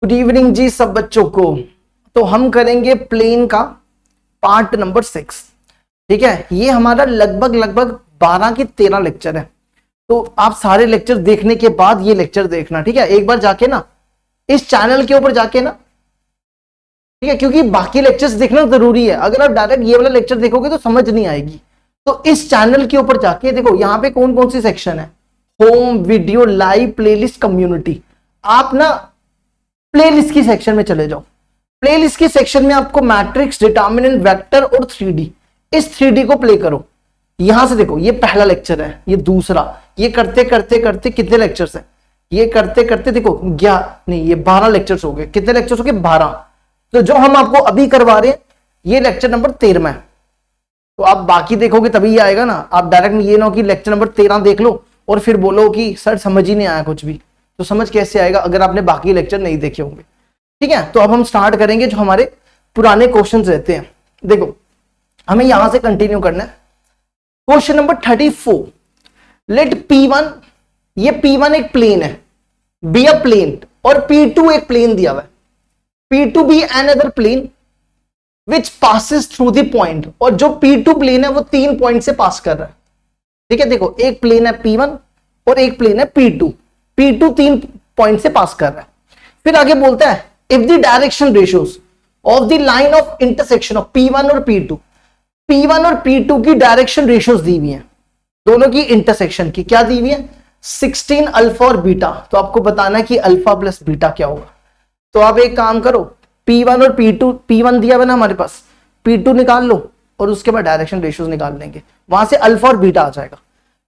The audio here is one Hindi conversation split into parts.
गुड इवनिंग जी सब बच्चों को। तो हम करेंगे प्लेन का पार्ट नंबर 6। ठीक है, ये हमारा लगभग 12 की 13 लेक्चर है। तो आप सारे लेक्चर देखने के बाद ये लेक्चर देखना, ठीक है। एक बार जाके ना इस चैनल के ऊपर जाके ना, ठीक है, क्योंकि बाकी लेक्चर्स देखना जरूरी है। अगर आप डायरेक्ट ये वाला लेक्चर देखोगे तो समझ नहीं आएगी। तो इस चैनल के ऊपर जाके देखो, यहाँ पे कौन कौन सी सेक्शन है। Home, video, live, playlist, community. आप ना प्लेलिस्ट की सेक्शन में चले जाओ। प्लेलिस्ट की सेक्शन में आपको मैट्रिक्स, डिटरमिनेंट, वेक्टर और 3D, इस 3D को प्ले करो। यहां से देखो, ये पहला लेक्चर है, ये दूसरा, ये करते करते करते कितने लेक्चर्स हैं, ये करते करते देखो 12 लेक्चर्स हो गए। कितने लेक्चर्स हो गए? 12। तो जो हम आपको अभी करवा रहे हैं ये लेक्चर नंबर 13 है। तो आप बाकी देखोगे तभी ये आएगा ना। आप डायरेक्ट ये ना हो कि लेक्चर नंबर 13 देख लो और फिर बोलो कि सर समझ ही नहीं आया कुछ भी। तो समझ कैसे आएगा अगर आपने बाकी लेक्चर नहीं देखे होंगे। ठीक है, तो अब हम स्टार्ट करेंगे जो हमारे पुराने क्वेश्चंस रहते हैं। देखो, हमें यहां से कंटिन्यू करना है। क्वेश्चन नंबर 34, लेट P1, ये P1 एक प्लेन है, बी अ प्लेन, और P2 एक प्लेन दिया हुआ है। P2 be another plane which passes through the point, और जो P2 प्लेन है वो 3 पॉइंट से पास कर रहा है। ठीक है, देखो एक प्लेन है P1 और एक प्लेन है P2। P2 3 पॉइंट से पास कर रहा है। फिर आगे बोलता है if the direction ratios of the line of intersection of P1 और P2, P1 और P2 की डायरेक्शन रेशियोज दी हुई है, दोनों की इंटरसेक्शन की क्या दी हुई है? 16 अल्फा और बीटा। तो आपको बताना है कि अल्फा प्लस बीटा क्या होगा। तो आप एक काम करो, P1 और P2, P1 दिया हुआ ना हमारे पास, P2 निकाल लो और उसके बाद डायरेक्शन रेशियोज निकाल लेंगे, वहां से अल्फा और बीटा आ जाएगा।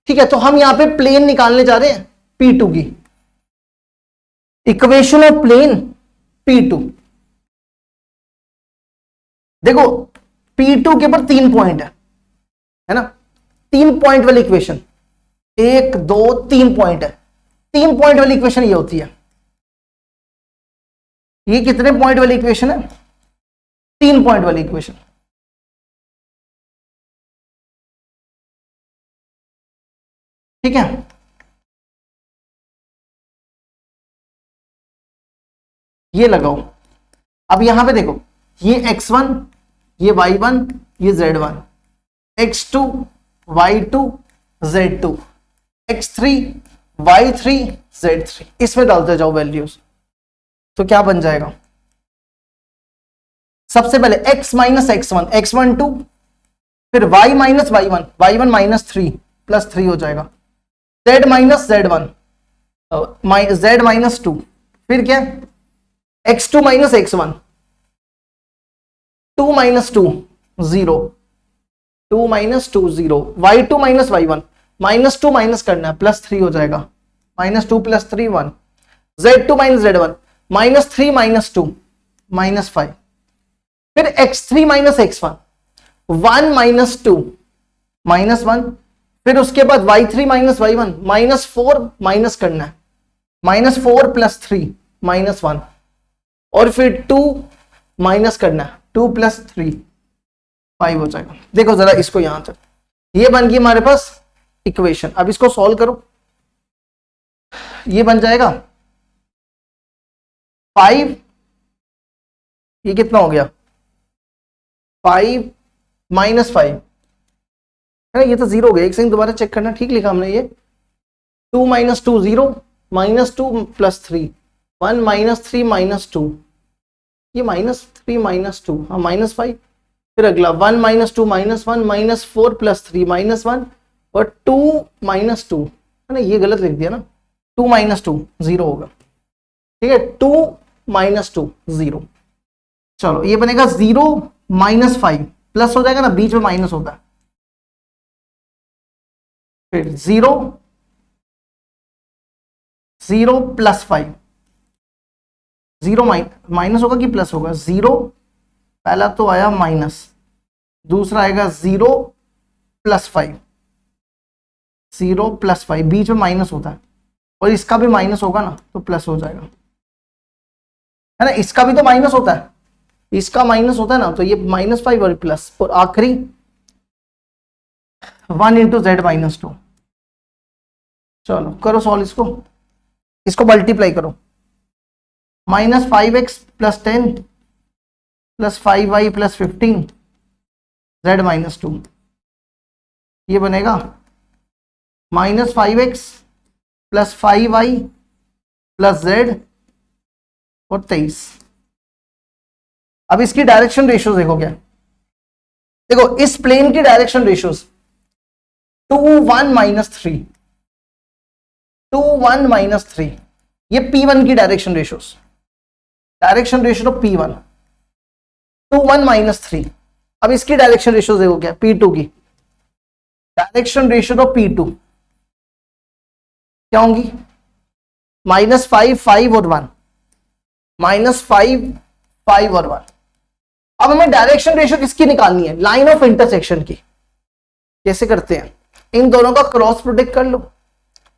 ठीक है, तो हम यहां पे प्लेन निकालने जा रहे हैं P2 की। इक्वेशन ऑफ प्लेन P2, देखो P2 के ऊपर 3 पॉइंट है ना, 3 पॉइंट वाली इक्वेशन, 1 2 3 पॉइंट है। 3 पॉइंट वाली इक्वेशन ये होती है। ये कितने पॉइंट वाली इक्वेशन है? 3 पॉइंट वाली इक्वेशन। ठीक है, ये लगाओ। अब यहां पे देखो, ये x1, ये y1, ये z1, x2, y2, z2, x3, y3, z3, इसमें डालते जाओ वैल्यूज। तो क्या बन जाएगा? सबसे पहले x माइनस x1, x1 2, फिर y minus y1, y1 minus 3 plus 3 हो जाएगा, z minus z1, z minus 2, फिर क्या? x2 minus x1, 2 minus 2 0, 2 minus 2 0, y2 minus y1, minus 2 minus करना है, प्लस 3 हो जाएगा, minus 2 plus 3 1, z2 minus z1, minus 3 minus 2 minus 5, फिर x3 minus x1, 1 minus 2 minus 1, फिर उसके बाद y3 minus y1, minus 4 minus करना है, माइनस 4 प्लस 3 माइनस 1, और फिर 2 माइनस करना है, 2 प्लस 3 5 हो जाएगा। देखो जरा इसको यहां तक, ये बन गई हमारे पास इक्वेशन। अब इसको सॉल्व करो, ये बन जाएगा 5, ये कितना हो गया? 5 माइनस 5 है ना, ये तो 0 हो गया। एक सेकंड दोबारा चेक करना, ठीक लिखा हमने ये। 2 minus 2 0, minus 2 plus 3 1, minus 3 minus 2, ये माइनस 3 माइनस 2, हाँ माइनस 5। फिर अगला 1 minus 2 minus 1, minus 4 plus 3 minus 1, और 2 माइनस 2 है ना, ये गलत लिख दिया ना, 2 माइनस 2 0 होगा। ठीक है, 2 माइनस 2 0। चलो ये बनेगा 0 माइनस 5, प्लस हो जाएगा ना, बीच में माइनस होता है, फिर 0 0 प्लस 5, 0 माइनस होगा कि प्लस होगा? 0 पहला तो आया माइनस, दूसरा आएगा 0 प्लस 5, 0 प्लस 5, बीच में माइनस होता है, और इसका भी माइनस होगा ना तो प्लस हो जाएगा, है ना। इसका भी तो माइनस होता है, इसका माइनस होता है ना, तो ये माइनस 5 और प्लस, और आखिरी 1 इंटू जेड माइनस 2। चलो करो सॉल्व इसको मल्टीप्लाई करो। -5x+10 + 5y+15 z-2, ये बनेगा -5x + 5y + z और 23। अब इसकी डायरेक्शन रेशियो देखो क्या, देखो इस प्लेन की डायरेक्शन रेशियोज 2 1 -3, 2 1 -3, ये P1 की direction ratios, direction ratio of P1 2 1 -3। अब इसकी डायरेक्शन रेशियो देखो क्या, P2 की डायरेक्शन रेशियो ऑफ P2 क्या होंगी, -5 5 और 1, -5 5 और 1। अब हमें डायरेक्शन रेशियो किसकी निकालनी है, लाइन ऑफ इंटरसेक्शन की। कैसे करते हैं, इन दोनों का क्रॉस प्रोडक्ट कर लो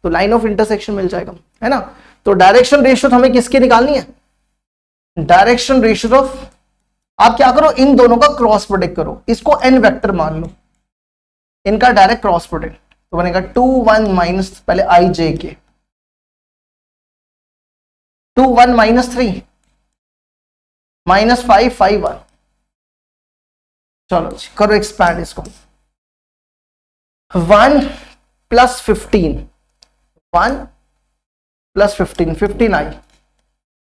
तो लाइन ऑफ इंटरसेक्शन मिल जाएगा, है ना। तो डायरेक्शन रेशियो हमें किसकी निकालनी है, डायरेक्शन रेशियो ऑफ, आप क्या करो, इन दोनों का क्रॉस प्रोडक्ट करो, इसको n वेक्टर मान लो, इनका डायरेक्ट क्रॉस प्रोडक्ट तो बनेगा 2 1 माइनस, पहले i j के 2 1 -3 -5 5 1। चलो करो एक्सपैंड इसको, 1 + 15, 1 + 15 15i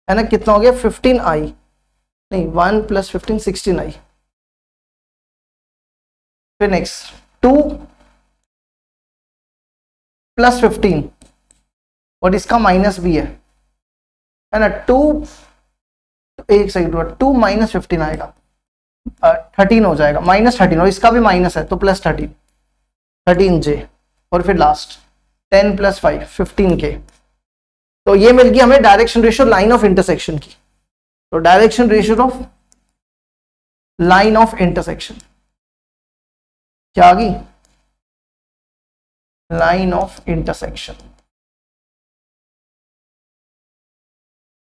है ना, कितना हो गया 15i, नहीं 1 + 15 16i। फिर नेक्स्ट 2 + 15 और इसका माइनस भी है ना, 2 एक सेकंड, 2 - 15 आएगा 13 हो जाएगा, -13 और इसका भी माइनस है तो +13 13j और फिर लास्ट 10 + 5 15k। तो ये मिल गई हमें direction ratio line of intersection की। तो direction ratio of line of intersection क्या आ गई, लाइन ऑफ इंटरसेक्शन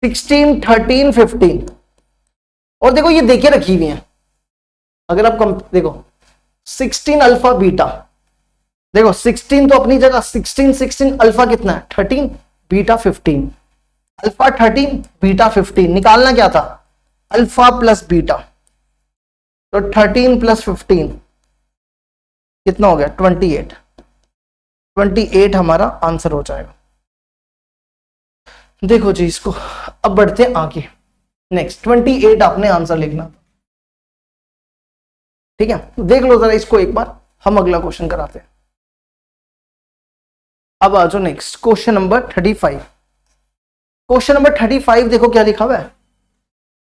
16 13 15। और देखो ये देखे रखी हुई है, अगर आप देखो 16 अल्फा बीटा, देखो 16 तो अपनी जगह 16 अल्फा कितना है 13, बीटा 15, अल्फा 13 बीटा 15, निकालना क्या था अल्फा प्लस बीटा, तो 13 + 15 कितना हो गया 28, 28 हमारा आंसर हो जाएगा। देखो जी इसको, अब बढ़ते हैं आगे, नेक्स्ट 28 आपने आंसर लिखना, ठीक है। तो देख लो जरा इसको एक बार, हम अगला क्वेश्चन कराते हैं। अब आ जाओ next question number 35। Question number 35 देखो क्या लिखा हुआ है,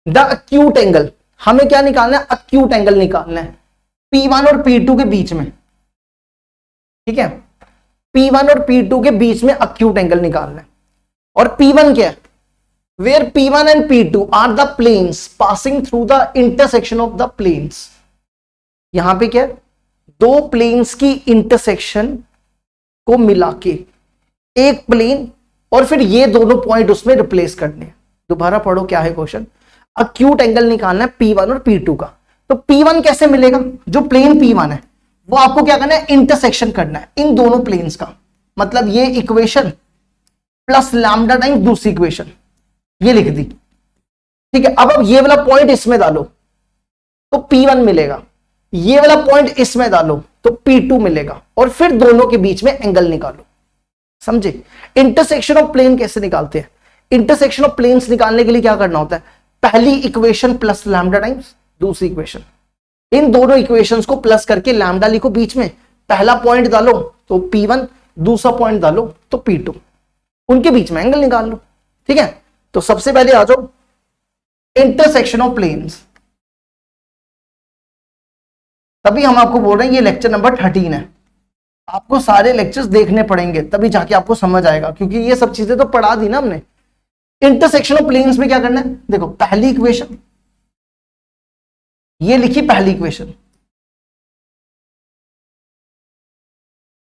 द अक्यूट एंगल, हमें क्या निकालना है, अक्यूट एंगल निकालना है P1 और P2 के बीच में, ठीक है, P1 और P2 के बीच में अक्यूट एंगल निकालना है। और P1 क्या है, where P1 and P2 are the planes passing through the intersection of the planes. यहां पे क्या है, दो प्लेन्स की इंटरसेक्शन को मिला के एक प्लेन और फिर ये दोनों पॉइंट उसमें रिप्लेस करने। दोबारा पढ़ो क्या है क्वेश्चन, अक्यूट एंगल निकालना है P1 और P2 का। तो P1 कैसे मिलेगा, जो प्लेन P1 है वो आपको क्या करना है, इंटरसेक्शन करना है इन दोनों प्लेन्स का, मतलब ये इक्वेशन प्लस लैम्डा टाइम्स दूसरी इक्वेशन ये लिख दी, ठीक है। अब ये वाला पॉइंट इसमें डालो तो P1 मिलेगा, ये वाला पॉइंट इसमें डालो तो P2 मिलेगा, और फिर दोनों के बीच में एंगल निकालो, समझे। इंटरसेक्शन ऑफ प्लेन कैसे निकालते हैं, इंटरसेक्शन ऑफ प्लेन्स निकालने के लिए क्या करना होता है, पहली इक्वेशन प्लस लैम्डा टाइम्स दूसरी इक्वेशन, इन दोनों इक्वेशंस को प्लस करके लैम्डा लिखो बीच में, पहला पॉइंट डालो तो P1, दूसरा पॉइंट डालो तो P2, उनके बीच में एंगल निकाल लो, ठीक है। तो सबसे पहले आ जाओ इंटरसेक्शन ऑफ प्लेन्स, तभी हम आपको बोल रहे हैं ये लेक्चर नंबर 13 है, आपको सारे लेक्चर्स देखने पड़ेंगे तभी जाके आपको समझ आएगा, क्योंकि ये सब चीजें तो पढ़ा दी ना हमने। इंटरसेक्शन ऑफ प्लेन्स में क्या करना है, देखो पहली इक्वेशन ये लिखी, पहली इक्वेशन,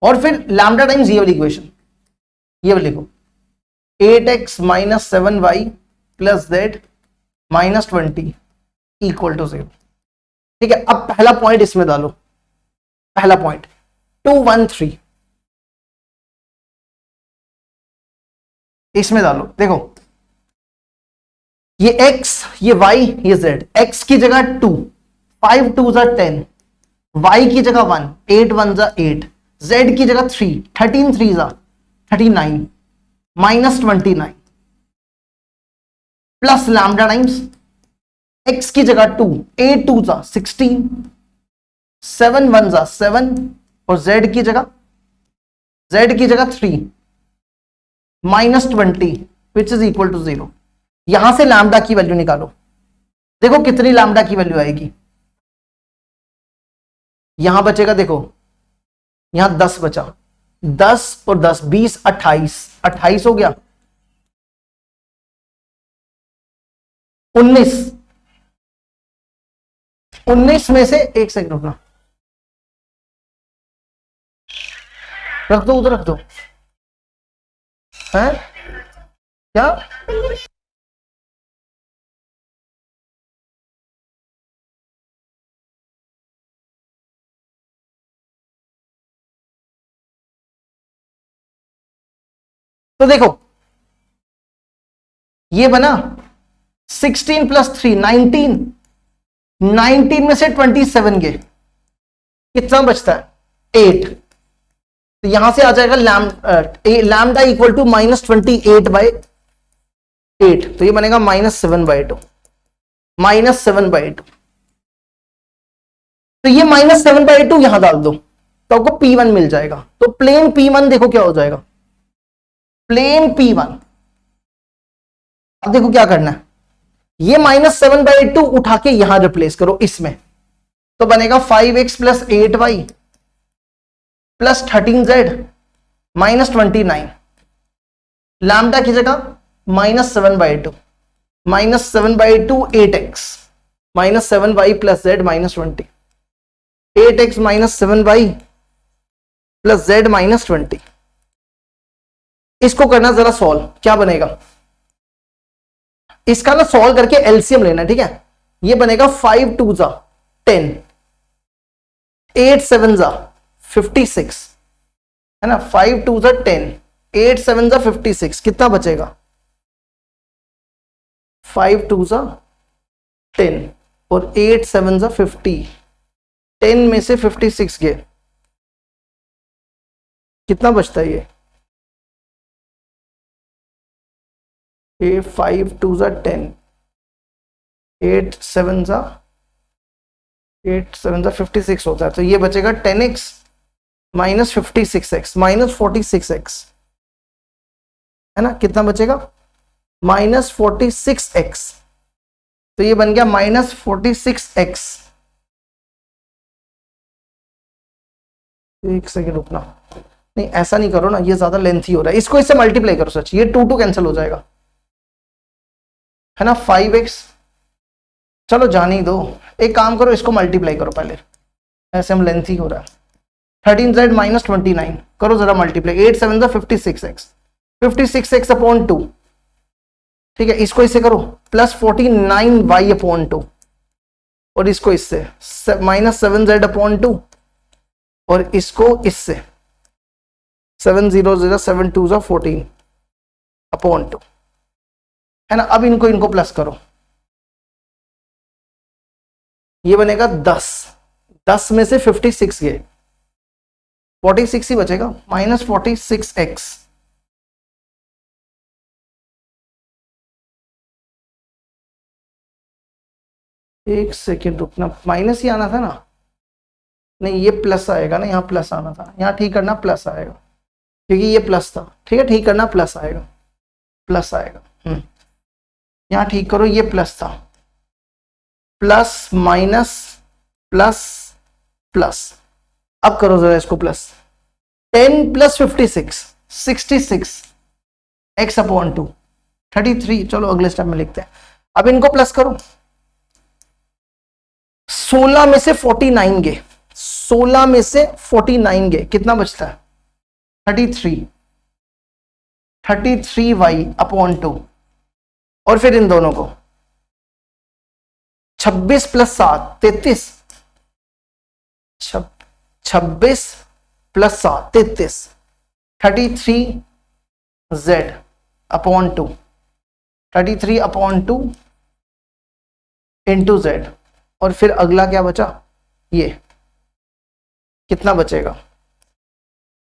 और फिर लैम्डा टाइम्स ये वाली इक्वेशन, ये वाली लिखो 8x - 7y + z - 20 = 0, ठीक है। अब पहला पॉइंट इसमें डालो, पहला पॉइंट 2 1 3 इसमें डालो, देखो ये x, ये y, ये z। x की जगह 2, 5 2 जा 10, y की जगह 1, 8 1 जा 8, z की जगह 3, 13 3 जा 39, minus 29 plus lambda times x की जगह 2, 8 2 जा 16, 7 1 जा 7 और z की जगह 3 minus 20 which is equal to 0। यहां से लैम्डा की वैल्यू निकालो, देखो कितनी लैम्डा की वैल्यू आएगी। यहां बचेगा, देखो यहां 10 बचा, 10 और 10 20 28, 28 हो गया, 19, 19 में से एक सेकंड रुकना, रख दो उधर रख दो, है क्या? तो देखो ये बना 16 प्लस 3 19, 19 में से 27 गए, कितना बचता है 8। तो यहां से आ जाएगा लैम्डा इक्वल टू -28/8, तो ये बनेगा -7/2, -7/2। तो ये -7/2 यहां डाल दो तो आपको P1 मिल जाएगा। तो प्लेन P1 देखो क्या हो जाएगा, प्लेन P1। अब देखो क्या करना है, ये -7/2 उठा के यहां रिप्लेस करो इसमें, तो बनेगा 5x plus 8y plus 13z minus 29, lambda की जगह -7/2, -7/2 8x minus 7y plus z minus 20, 8x minus 7y plus z minus 20। इसको करना जरा सॉल्व, क्या बनेगा इसका ना, सॉल्व करके एलसीएम लेना, ठीक है। ये बनेगा 5 2 जा 10, 8 7 जा 56, है ना, 5 2 जा 10, 8 7 जा 56, कितना बचेगा 5 2 जा 10 और 8 7 जा 50, 10 में से 56 गए, कितना बचता है ये 5 2 जा 10, 8 7 जा 56 होता है। तो ये बचेगा 10x minus 56x minus 46x, है ना, कितना बचेगा -46x। तो ये बन गया -46x। एक सेकेंड रुकना, नहीं ऐसा नहीं करो ना, ये ज्यादा लेंथी हो रहा है, इसको इससे मल्टीप्लाई करो सच, ये 2 2 कैंसिल हो जाएगा, है ना। 5x चलो जाने ही दो, एक काम करो इसको मल्टीप्लाई करो पहले, ऐसे हम लेंथी हो रहा है। 13z माइनस 29 करो जरा मल्टीप्लाई, 8 7 56x, 56x अपॉन 2, ठीक है। इसको इससे करो प्लस 49y अपॉन 2 और इसको इससे -7z अपॉन 2 और इसको इससे 7 0 0 7 2 14 अपॉन 2, है ना। अब इनको प्लस करो, ये बनेगा 10, 10 में से 56 गए, 46 ही बचेगा, -46x। एक सेकेंड रुकना, माइनस ही आना था ना, नहीं ये प्लस आएगा ना, यहाँ प्लस आना था, यहाँ ठीक करना प्लस आएगा क्योंकि ये प्लस था, ठीक है, ठीक करना प्लस आएगा, प्लस आएगा। यहाँ ठीक करो, ये प्लस था, प्लस माइनस प्लस प्लस, अब करो जरा इसको प्लस, 10 प्लस 56 66 x अपॉन 2 33, चलो अगले स्टेप में लिखते हैं। अब इनको प्लस करो, 16 में से 49 गए, 16 में से 49 गए, कितना बचता है 33y अपॉन 2 और फिर इन दोनों को 26 plus 7 33, 26 plus 7 33, 33z upon 2, 33 upon 2 into Z, और फिर अगला क्या बचा, ये कितना बचेगा।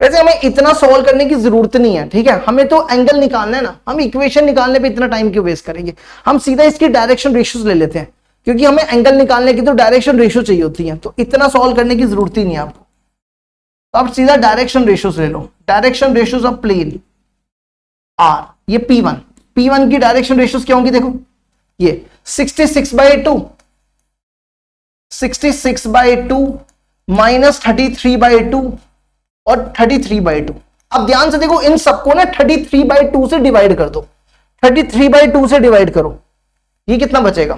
वैसे हमें इतना सॉल्व करने की जरूरत नहीं है, ठीक है, हमें तो एंगल निकालना है ना, हम इक्वेशन निकालने पे इतना टाइम क्यों वेस्ट करेंगे, हम सीधा इसकी डायरेक्शन रेशियोज ले लेते हैं, क्योंकि हमें एंगल निकालने की तो डायरेक्शन रेशियो चाहिए होती है, तो इतना सॉल्व करने की जरूरत ही नहीं है आपको। तो आप सीधा डायरेक्शन रेशियोज ले लो, direction ratios of plane are, ये P1, P1 की डायरेक्शन रेशियोज क्या होंगी, देखो ये 66/2, 66/2 माइनस 33/2 और 33/2। अब ध्यान से देखो, इन सबको ना 33/2 से डिवाइड कर दो, 33/2 से डिवाइड करो, ये कितना बचेगा,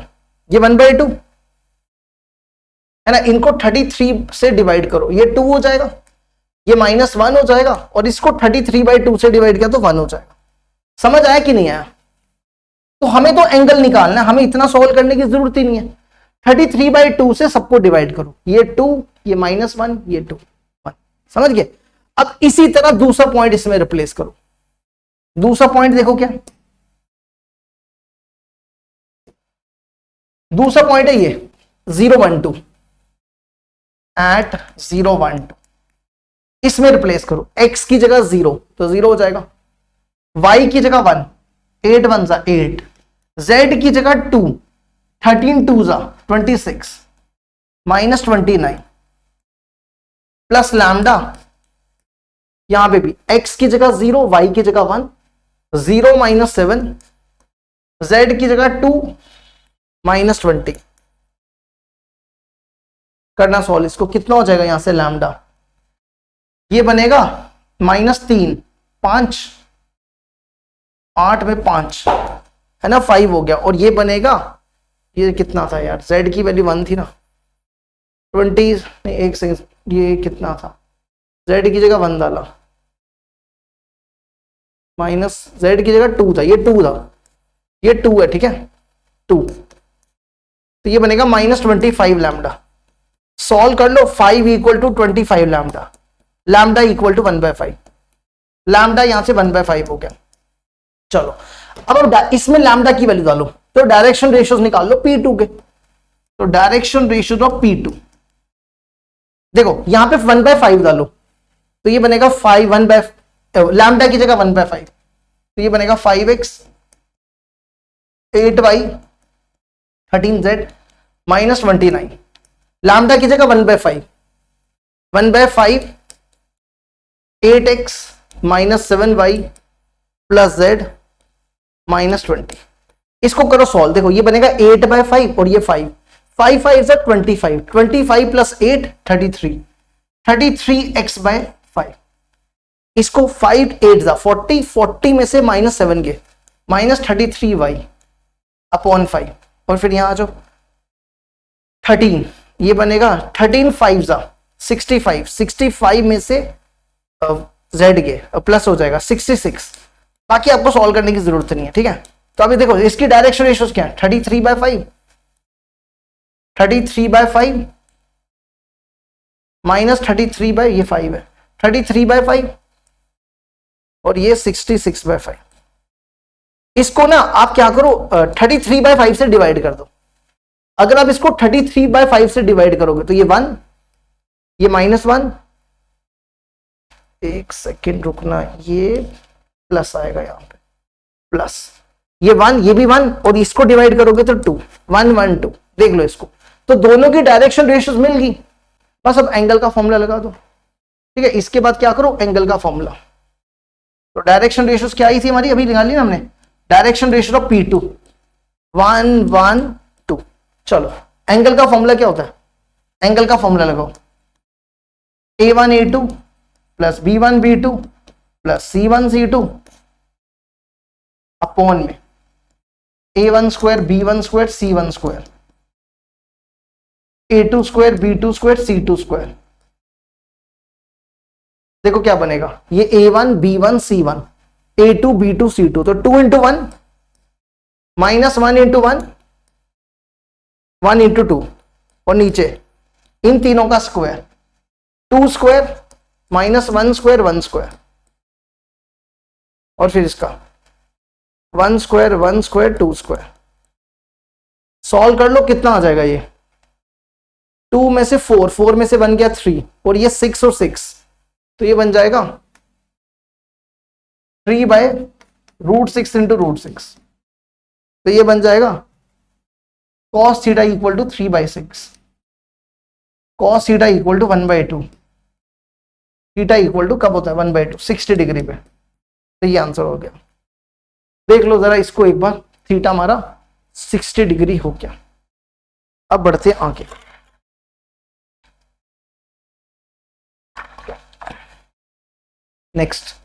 ये 1/2 है ना, इनको 33 से डिवाइड करो, ये 2 हो जाएगा, ये -1 हो जाएगा, और इसको 33/2 से डिवाइड किया तो 1 हो जाएगा। समझ आया कि नहीं आया। तो हमें तो एंगल निकालना है, हमें इतना सॉल्व करने की जरूरत ही नहीं है। 33/2 से सबको डिवाइड करो, ये 2, ये -1, ये 2, 1। समझ गए। अब इसी तरह दूसरा पॉइंट इसमें रिप्लेस करो। दूसरा पॉइंट देखो क्या, दूसरा पॉइंट है ये 0, 1, 2, एट 0, 1, 2, इसमें रिप्लेस करो। x की जगह 0 तो 0 हो जाएगा, y की जगह 1, 8 1 जा 8, z की जगह 2, 13 2 जा 26, -29 प्लस लैम्डा, यहां पे भी x की जगह 0, y की जगह 1, 0 -7, z की जगह 2, -20। करना सॉल्व, इसको कितना हो जाएगा, यहां से लैम्डा ये बनेगा -3, 5, 8 में 5 है ना, 5 हो गया, और ये बनेगा, ये कितना था यार, z की वैल्यू 1 थी ना, 20 नहीं, एक सेकंड, ये कितना था, z की जगह 1 डाला, माइनस z की जगह 2 था, ये 2 था, ये 2 है, ठीक है 2, तो ये बनेगा -25 लैम्डा। सॉल्व कर लो, 5 = 25 लैम्डा, लैम्डा = 1/5, लैम्डा यहां से 1/5 हो गया। चलो अब इसमें लैम्डा की वैल्यू डालो, तो डायरेक्शन रेशियोज निकाल लो P2 के, तो डायरेक्शन रेशियोज ऑफ P2, देखो यहां पे 1/5 डालो, तो ये बनेगा 5 लैम्डा की जगह 1/5, तो ये बनेगा 5x 8y 13z -29, लैम्डा की जगह 1/5, 1/5 8x -7y प्लस z -20। इसको करो सॉल्व, देखो ये बनेगा 8/5 और ये 5, 5 5 जा 25, 25 प्लस 8 33, 33x/5। इसको 5 8 जा 40, 40 में से -7 गए, -33y अपॉन 5, और फिर यहां आ जाओ 13, ये बनेगा 13 5 जा 65, 65 में से z गए प्लस हो जाएगा 66। बाकी आपको सॉल्व करने की जरूरत नहीं है, ठीक है। तो अभी देखो इसकी डायरेक्शन रेशियोज क्या है, 33/5, 33/5 -33 ये 5 है, 33/5 और ये 66/5। इसको ना आप क्या करो, 33/5 से डिवाइड कर दो। अगर आप इसको 33/5 से डिवाइड करोगे तो ये 1, ये -1, एक सेकेंड रुकना, ये प्लस आएगा यहां पे, प्लस ये 1, ये भी 1, और इसको डिवाइड करोगे तो 2, 1 1 2, देख लो इसको, तो दोनों की डायरेक्शन रेशियोज मिल गई। बस अब एंगल का फॉर्मूला लगा दो, ठीक है। इसके बाद क्या करो, एंगल का फॉर्मूला। तो डायरेक्शन रेशियोज क्या आई थी हमारी, अभी निकाली ना हमने, डायरेक्शन रेशियो ऑफ P2 1 1 2। चलो एंगल का फॉर्मूला क्या होता है, एंगल का फॉर्मूला लगाओ, A1 A2 plus B1 B2 plus C1 C2 upon में A1 square B1 square C1 square, A2 square B2 square C2 square. देखो क्या बनेगा, ये A1 B1 C1, A2 B2 C2, तो 2 × 1 -1 × 1 1 × 2, और नीचे इन तीनों का स्क्वायर, 2 स्क्वायर -1 स्क्वायर 1 स्क्वायर, और फिर इसका 1 स्क्वायर 1 स्क्वायर 2 स्क्वायर। सॉल्व कर लो, कितना आ जाएगा ये 2 में से 4, 4 में से बन गया 3 और ये 6 और 6, तो ये बन जाएगा 3/√6 इंटू √6, तो ये बन जाएगा cos theta equal to 3/6, cos theta equal to 1/2, theta equal to कब होता है 1/2, 60 डिग्री पे, तो ये आंसर हो गया। देख लो जरा इसको एक बार, थीटा हमारा 60 डिग्री हो गया। अब बढ़ते हैं आगे। नेक्स्ट,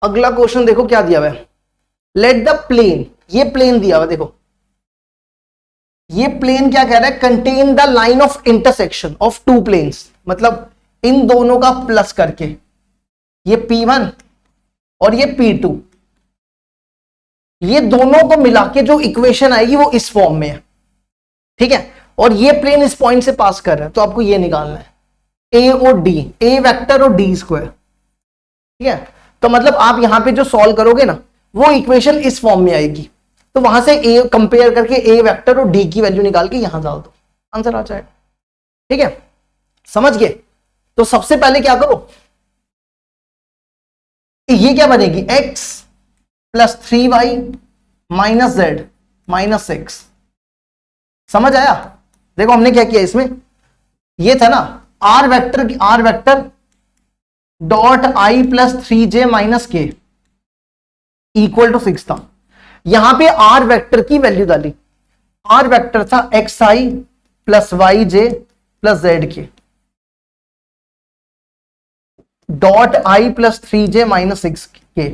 अगला क्वेश्चन देखो क्या दिया हुआ है। लेट द प्लेन, ये प्लेन दिया हुआ देखो, ये प्लेन क्या कह रहा है, contain the line of intersection of two planes, मतलब इन दोनों का प्लस करके, ये P1 और ये P2, ये दोनों को मिला के जो इक्वेशन आएगी वो इस फॉर्म में है, ठीक है। और ये प्लेन इस पॉइंट से पास कर रहा है, तो आपको ये निकालना है ए और डी, ए वेक्टर और डी स्क्वायर, ठीक है। तो मतलब आप यहां पे जो सॉल्व करोगे ना, वो इक्वेशन इस फॉर्म में आएगी, तो वहां से ए कंपेयर करके ए वेक्टर और डी की वैल्यू निकाल के यहां डाल दो, आंसर आ जाएगा, ठीक है। समझ गए? तो सबसे पहले क्या करो, ये क्या बनेगी x plus 3y minus z minus 6, समझ आया? देखो हमने क्या किया इसमें, ये था ना r vector dot i plus 3j minus k equal to 6 था। यहां पे r वेक्टर की वैल्यू डाली, r वेक्टर था xi plus yj plus zk dot i plus 3j minus 6k,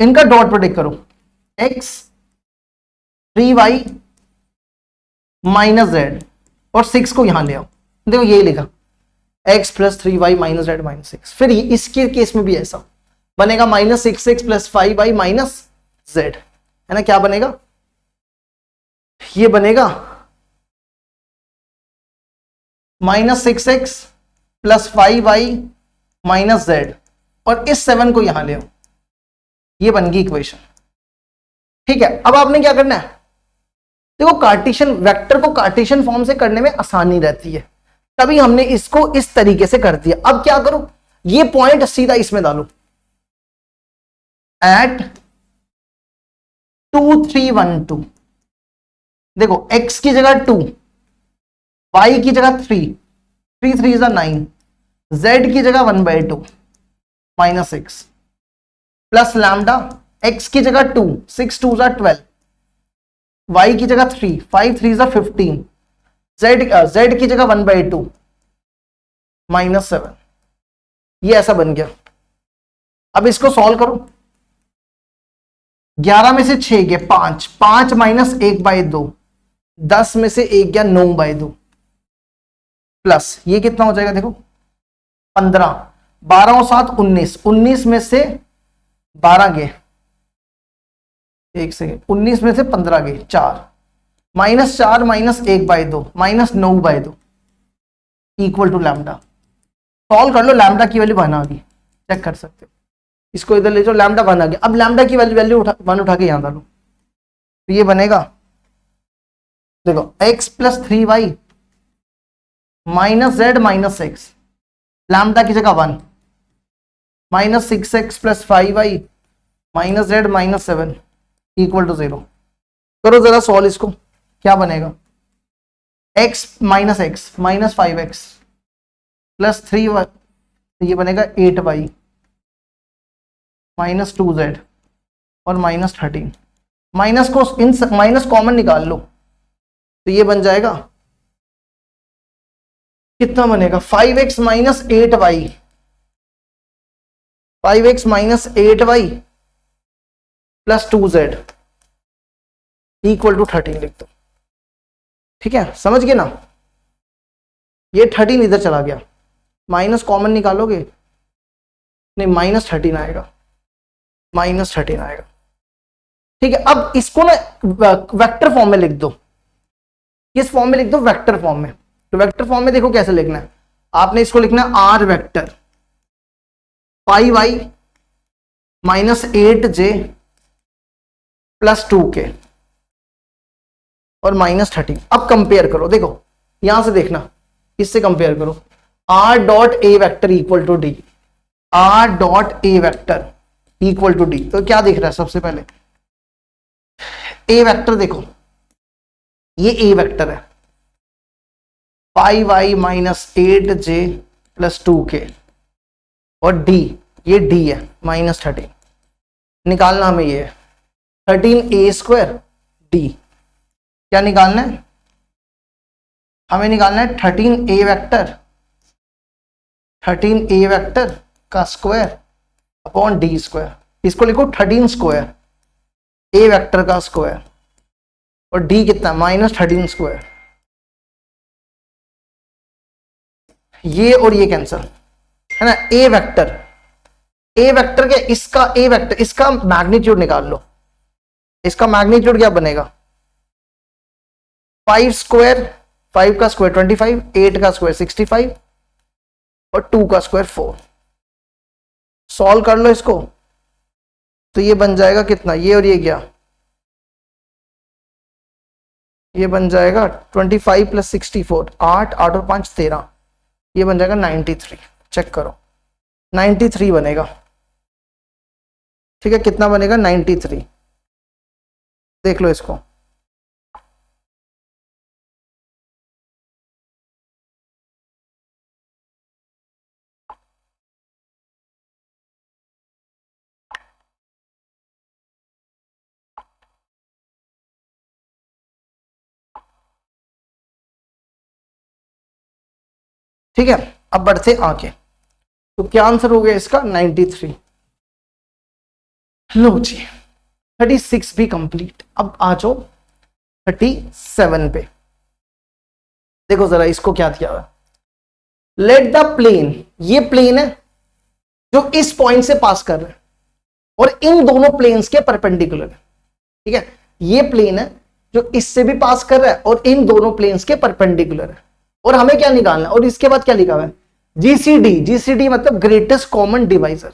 इनका डॉट प्रोडक्ट करो, x 3y माइनस z और 6 को यहां ले आओ, देखो यही लिखा x plus 3y minus z minus 6। फिर इसके केस में भी ऐसा बनेगा minus 6x plus 5y minus z, है ना। क्या बनेगा, ये बनेगा minus 6x plus 5y minus z और इस 7 को यहां ले आओ, ये बन गई इक्वेशन, ठीक है। अब आपने क्या करना है, देखो कार्टेशियन वेक्टर को कार्टेशियन फॉर्म से करने में आसानी रहती है, तभी हमने इसको इस तरीके से कर दिया। अब क्या करो, ये पॉइंट सीधा इसमें डालो, एट 2 3 1 2, देखो x की जगह 2, y की जगह 3, 3 3 is 9, z की जगह 1/2 माइनस 6 प्लस लैम्डा, x की जगह 2, 6 2 is 12, y की जगह 3, 5 3 is 15, z की जगह 1/2 माइनस 7, ये ऐसा बन गया। अब इसको सॉल्व करो, 11 में से 6 गए 5, 5 माइनस 1/2, 10 में से 1 गया 9/2 प्लस ये कितना हो जाएगा, देखो 15, 12 और 7 19, 19 में से 12 गए, एक सेकेंड, 19 में से 15 गए 4, minus 4 minus 1/2 minus 9/2 equal to lambda. Solve कर लो, लैम्डा की वैल्यू 1 आ गई, चेक कर सकते हो, इसको इधर ले जाओ, लैम्डा 1 आ गया। अब लैम्डा की वैल्यू 1 उठा के यहां डालो, तो ये बनेगा, देखो x plus 3y minus z minus 6, lambda की जगह 1, minus 6x plus 5y minus z minus 7 equal to 0। करो जरा सॉल्व इसको, क्या बनेगा, x minus x minus 5x plus 3y, ये बनेगा 8y माइनस 2z और माइनस 13, माइनस को इन माइनस कॉमन निकाल लो, तो ये बन जाएगा, कितना बनेगा 5x minus 8y, 5x minus 8y plus 2z equal to 13 लिख दो, ठीक है। समझ गए ना, ये 13 इधर चला गया, माइनस कॉमन निकालोगे, नहीं माइनस 13 आएगा, माइनस 13 आएगा, ठीक है। अब इसको ना वेक्टर फॉर्म में लिख दो, किस फॉर्म में लिख दो, वेक्टर फॉर्म में। तो वेक्टर फॉर्म में देखो कैसे लिखना है, आपने इसको लिखना है r vector 5y -8j + 2k और -13। अब कंपेयर करो, देखो यहां से देखना, इससे कंपेयर करो। r dot A vector equal to D, r dot A vector equal to D. तो क्या दिख रहा है सबसे पहले, ए वेक्टर देखो, ये ए वेक्टर है 5y - 8j + 2k और d, ये d है -13। निकालना हमें ये है 13a² d। क्या निकालना है हमें, निकालना है 13a वेक्टर का स्क्वायर अपॉन d स्क्वायर। इसको लिखो 13² a वेक्टर का स्क्वायर और d कितना -13²। ये और ये कैंसिल है ना। ए वेक्टर क्या, इसका ए वेक्टर, इसका मैग्नीट्यूड निकाल लो। इसका मैग्नीट्यूड क्या बनेगा, 5² 5 का स्क्वायर 25, 8 का स्क्वायर 65 और 2 का स्क्वायर 4। सॉल्व कर लो इसको, तो ये बन जाएगा कितना, ये और ये क्या, ये बन जाएगा 25 + 64, 8 और 5 13, ये बन जाएगा 93। चेक करो 93 बनेगा, ठीक है। कितना बनेगा 93, देख लो इसको। ठीक है, अब बढ़ते आगे। तो क्या आंसर हो गया इसका 93। लो जी 36 भी कंप्लीट। अब आ जाओ 37 पे। देखो जरा इसको क्या दिया हुआ, लेट द प्लेन, ये प्लेन है जो इस पॉइंट से पास कर रहा है और इन दोनों प्लेन्स के परपेंडिकुलर है। ठीक है, ये प्लेन है जो इससे भी पास कर रहा है और इन दोनों प्लेन्स के परपेंडिकुलर है। और हमें क्या निकालना है, और इसके बाद क्या लिखा हुआ है, जीसीडी। जीसीडी मतलब ग्रेटेस्ट कॉमन डिवाइजर,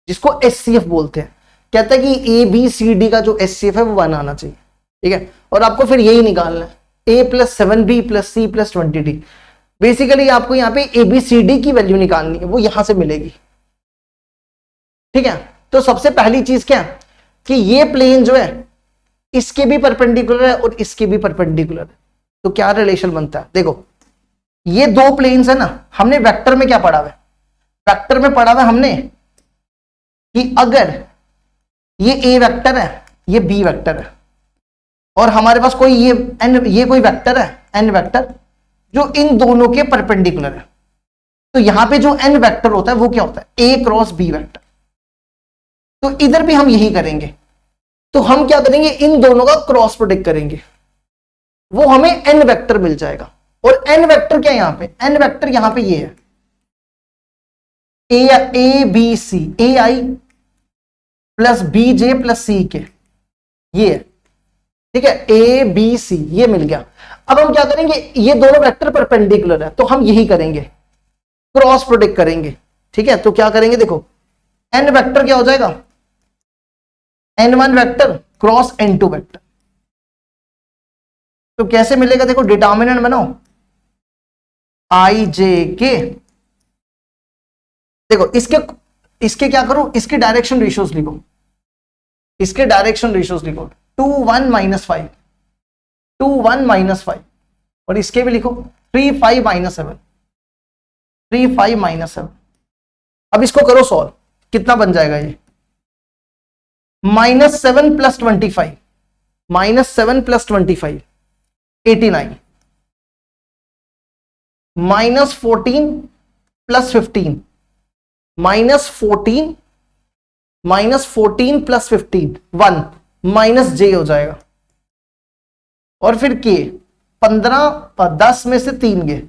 जिसको एचसीएफ बोलते हैं। कहता है कि ए बी सी डी का जो एचसीएफ है वो 1 आना चाहिए। ठीक है, और आपको फिर यही निकालना है, a + 7b + c + 20d। Basically आपको यहाँ पे ए बी सी डी की वैल्यू निकालनी है, वो यहां से मिलेगी। ठीक है, तो सबसे पहली चीज क्या है कि ये प्लेन जो है इसके भी परपेंडिकुलर है और इसके भी परपेंडिकुलर है। तो क्या रिलेशन बनता है, देखो ये दो प्लेन्स है ना। हमने वेक्टर में क्या पढ़ा है, वेक्टर में पढ़ा है हमने कि अगर ये ए वेक्टर है, ये बी वेक्टर है, और हमारे पास कोई ये कोई वेक्टर है एन वेक्टर जो इन दोनों के परपेंडिकुलर है, तो यहां पे जो एन वेक्टर होता है वो क्या होता है, ए क्रॉस बी वेक्टर। तो इधर भी हम यही करेंगे। तो हम क्या करेंगे, इन दोनों का क्रॉस प्रोडक्ट करेंगे, वो हमें एन वेक्टर मिल जाएगा। और एन वेक्टर क्या है यहां पे, एन वेक्टर यहां पे ये है A B C, A I plus B J plus C K, ये है। ठीक है, ए बी सी ये मिल गया। अब हम क्या करेंगे, ये दोनों वेक्टर परपेंडिकुलर है, तो हम यही करेंगे, क्रॉस प्रोडक्ट करेंगे। ठीक है, तो क्या करेंगे, देखो एन वेक्टर क्या हो जाएगा, n1 vector cross n2 vector. तो कैसे मिलेगा, देखो डिटर्मिनेंट बनाओ आई जे के। देखो इसके क्या करो, इसके डायरेक्शन रेशियोज लिखो, इसके डायरेक्शन रेशियोज लिखो 2 1 -5, 2 1 -5, और इसके भी लिखो 3 5 -7, 3 5 -7। अब इसको करो सॉल्व, कितना बन जाएगा ये, -7 + 25, -7 + 25 89, -14 + 15, -14 + 15 1 माइनस जे हो जाएगा, और फिर के 15 10 में से 3 गए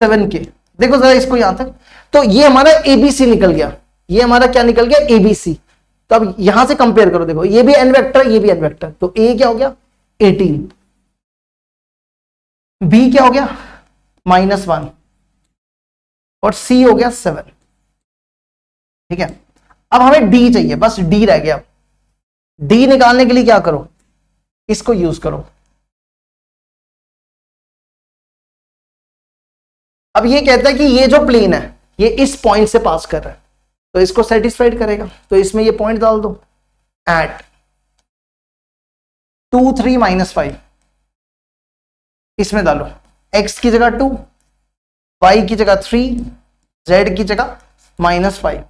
7 के। देखो जरा इसको यहां तक, तो ये हमारा एबीसी निकल गया, ये हमारा क्या निकल गया, एबीसी। तो अब यहां से कंपेयर करो, देखो ये भी एन वेक्टर, ये भी एन वेक्टर, तो ए क्या हो गया 18, बी क्या हो गया -1 और सी हो गया 7। ठीक है, अब हमें डी चाहिए, बस डी रह गया। डी निकालने के लिए क्या करो, इसको यूज करो। अब ये कहता है कि ये जो प्लेन है ये इस पॉइंट से पास कर रहा है, तो इसको सेटिस्फाइड करेगा, तो इसमें ये पॉइंट डाल दो एट 2 3 -5, इसमें डालो x की जगह 2, y की जगह 3, z की जगह -5,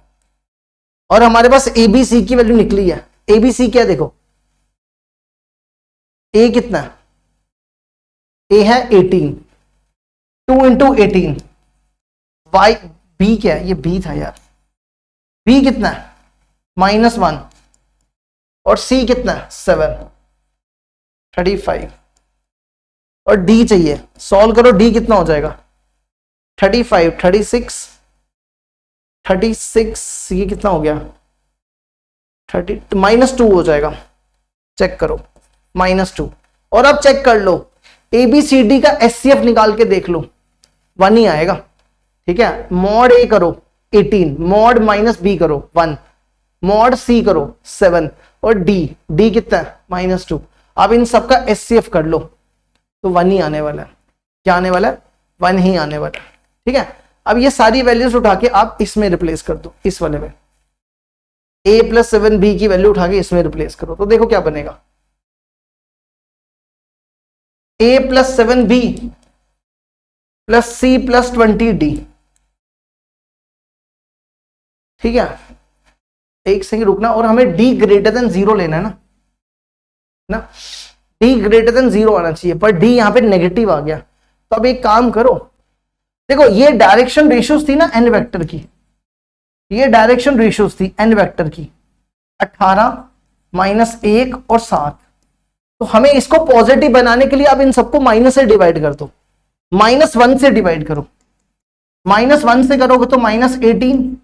और हमारे पास ABC की वैल्यू निकली है। ABC क्या देखो, A कितना है, A है 18, 2 इंटू 18, y B क्या है, ये B था यार, B कितना है -1, और C कितना है 7, 35, और D चाहिए, सॉल्व करो, D कितना हो जाएगा 35, 36, 36, ये कितना हो गया 30, -2 हो जाएगा, चेक करो -2। और अब चेक कर लो ABCD का SCF निकाल के देख लो, 1 ही आएगा, ठीक है। मॉड A करो 18, मॉड -B करो 1, मॉड C करो 7, और D कितना है -2। अब इन सबका SCF कर लो तो 1 ही आने वाला है। क्या आने वाला है, 1 ही आने वाला है, ठीक है। अब ये सारी वैल्यूज उठा के आप इसमें रिप्लेस कर दो, इस वाले में A + 7B की वैल्यू उठा के इसमें रिप्लेस करो, तो देखो क्या बनेगा, A + 7B + C + 20D, ठीक है। एक सेकंड रुकना, और हमें D > 0 लेना है ना, D > 0 आना चाहिए, पर D यहां पे नेगेटिव आ गया। तो अब एक काम करो, देखो ये डायरेक्शन रेशियोज थी ना n वेक्टर की, ये डायरेक्शन रेशियोज थी n वेक्टर की, 18 -1 और 7। तो हमें इसको पॉजिटिव बनाने के लिए अब इन सबको माइनस से डिवाइड कर दो, -1 से डिवाइड करो, -1 से करोगे तो -18,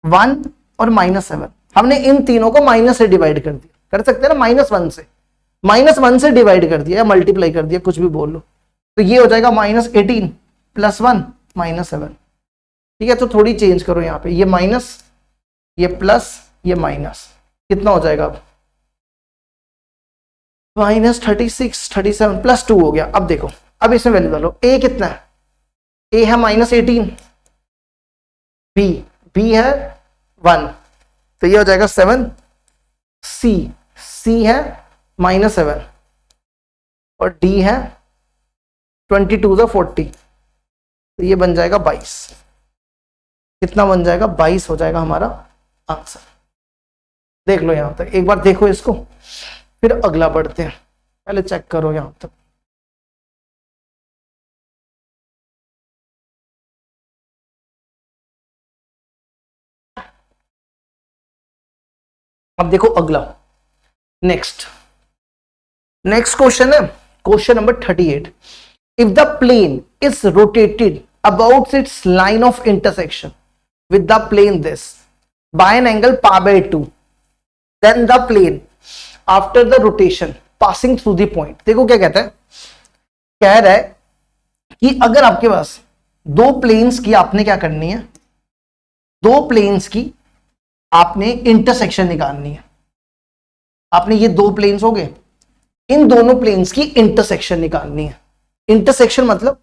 1 और -7। हमने इन तीनों को माइनस से डिवाइड कर दिया, कर सकते हैं ना, -1 से डिवाइड कर दिया या मल्टीप्लाई कर दिया, कुछ भी बोल लो। तो ये हो जाएगा -18 + 1 -7, ठीक है। तो थोड़ी चेंज करो यहां पे, ये माइनस, ये प्लस, ये माइनस, कितना हो जाएगा अब -36, 37 + 2 हो गया। अब देखो, अब इसमें वैल्यू डालो, A कितना है, A है -18, B है 1, तो ये हो जाएगा 7, C है -7, और D है 22 × 40, तो ये बन जाएगा 22। कितना बन जाएगा, 22 हो जाएगा हमारा आंसर। देख लो यहां तक, एक बार देखो इसको, फिर अगला बढ़ते हैं, पहले चेक करो यहां तक। अब देखो अगला, नेक्स्ट क्वेश्चन है, question number 38। If the plane is rotated about its line of intersection with the plane this by an angle π/2, then the plane after the rotation passing through the point. देखो क्या कहता है, कह रहा है कि अगर आपके पास दो प्लेन्स की आपने क्या करनी है, दो प्लेन्स की आपने इंटरसेक्शन निकालनी है। आपने ये दो प्लेन्स हो गए, इन दोनों प्लेन्स की इंटरसेक्शन निकालनी है। इंटरसेक्शन मतलब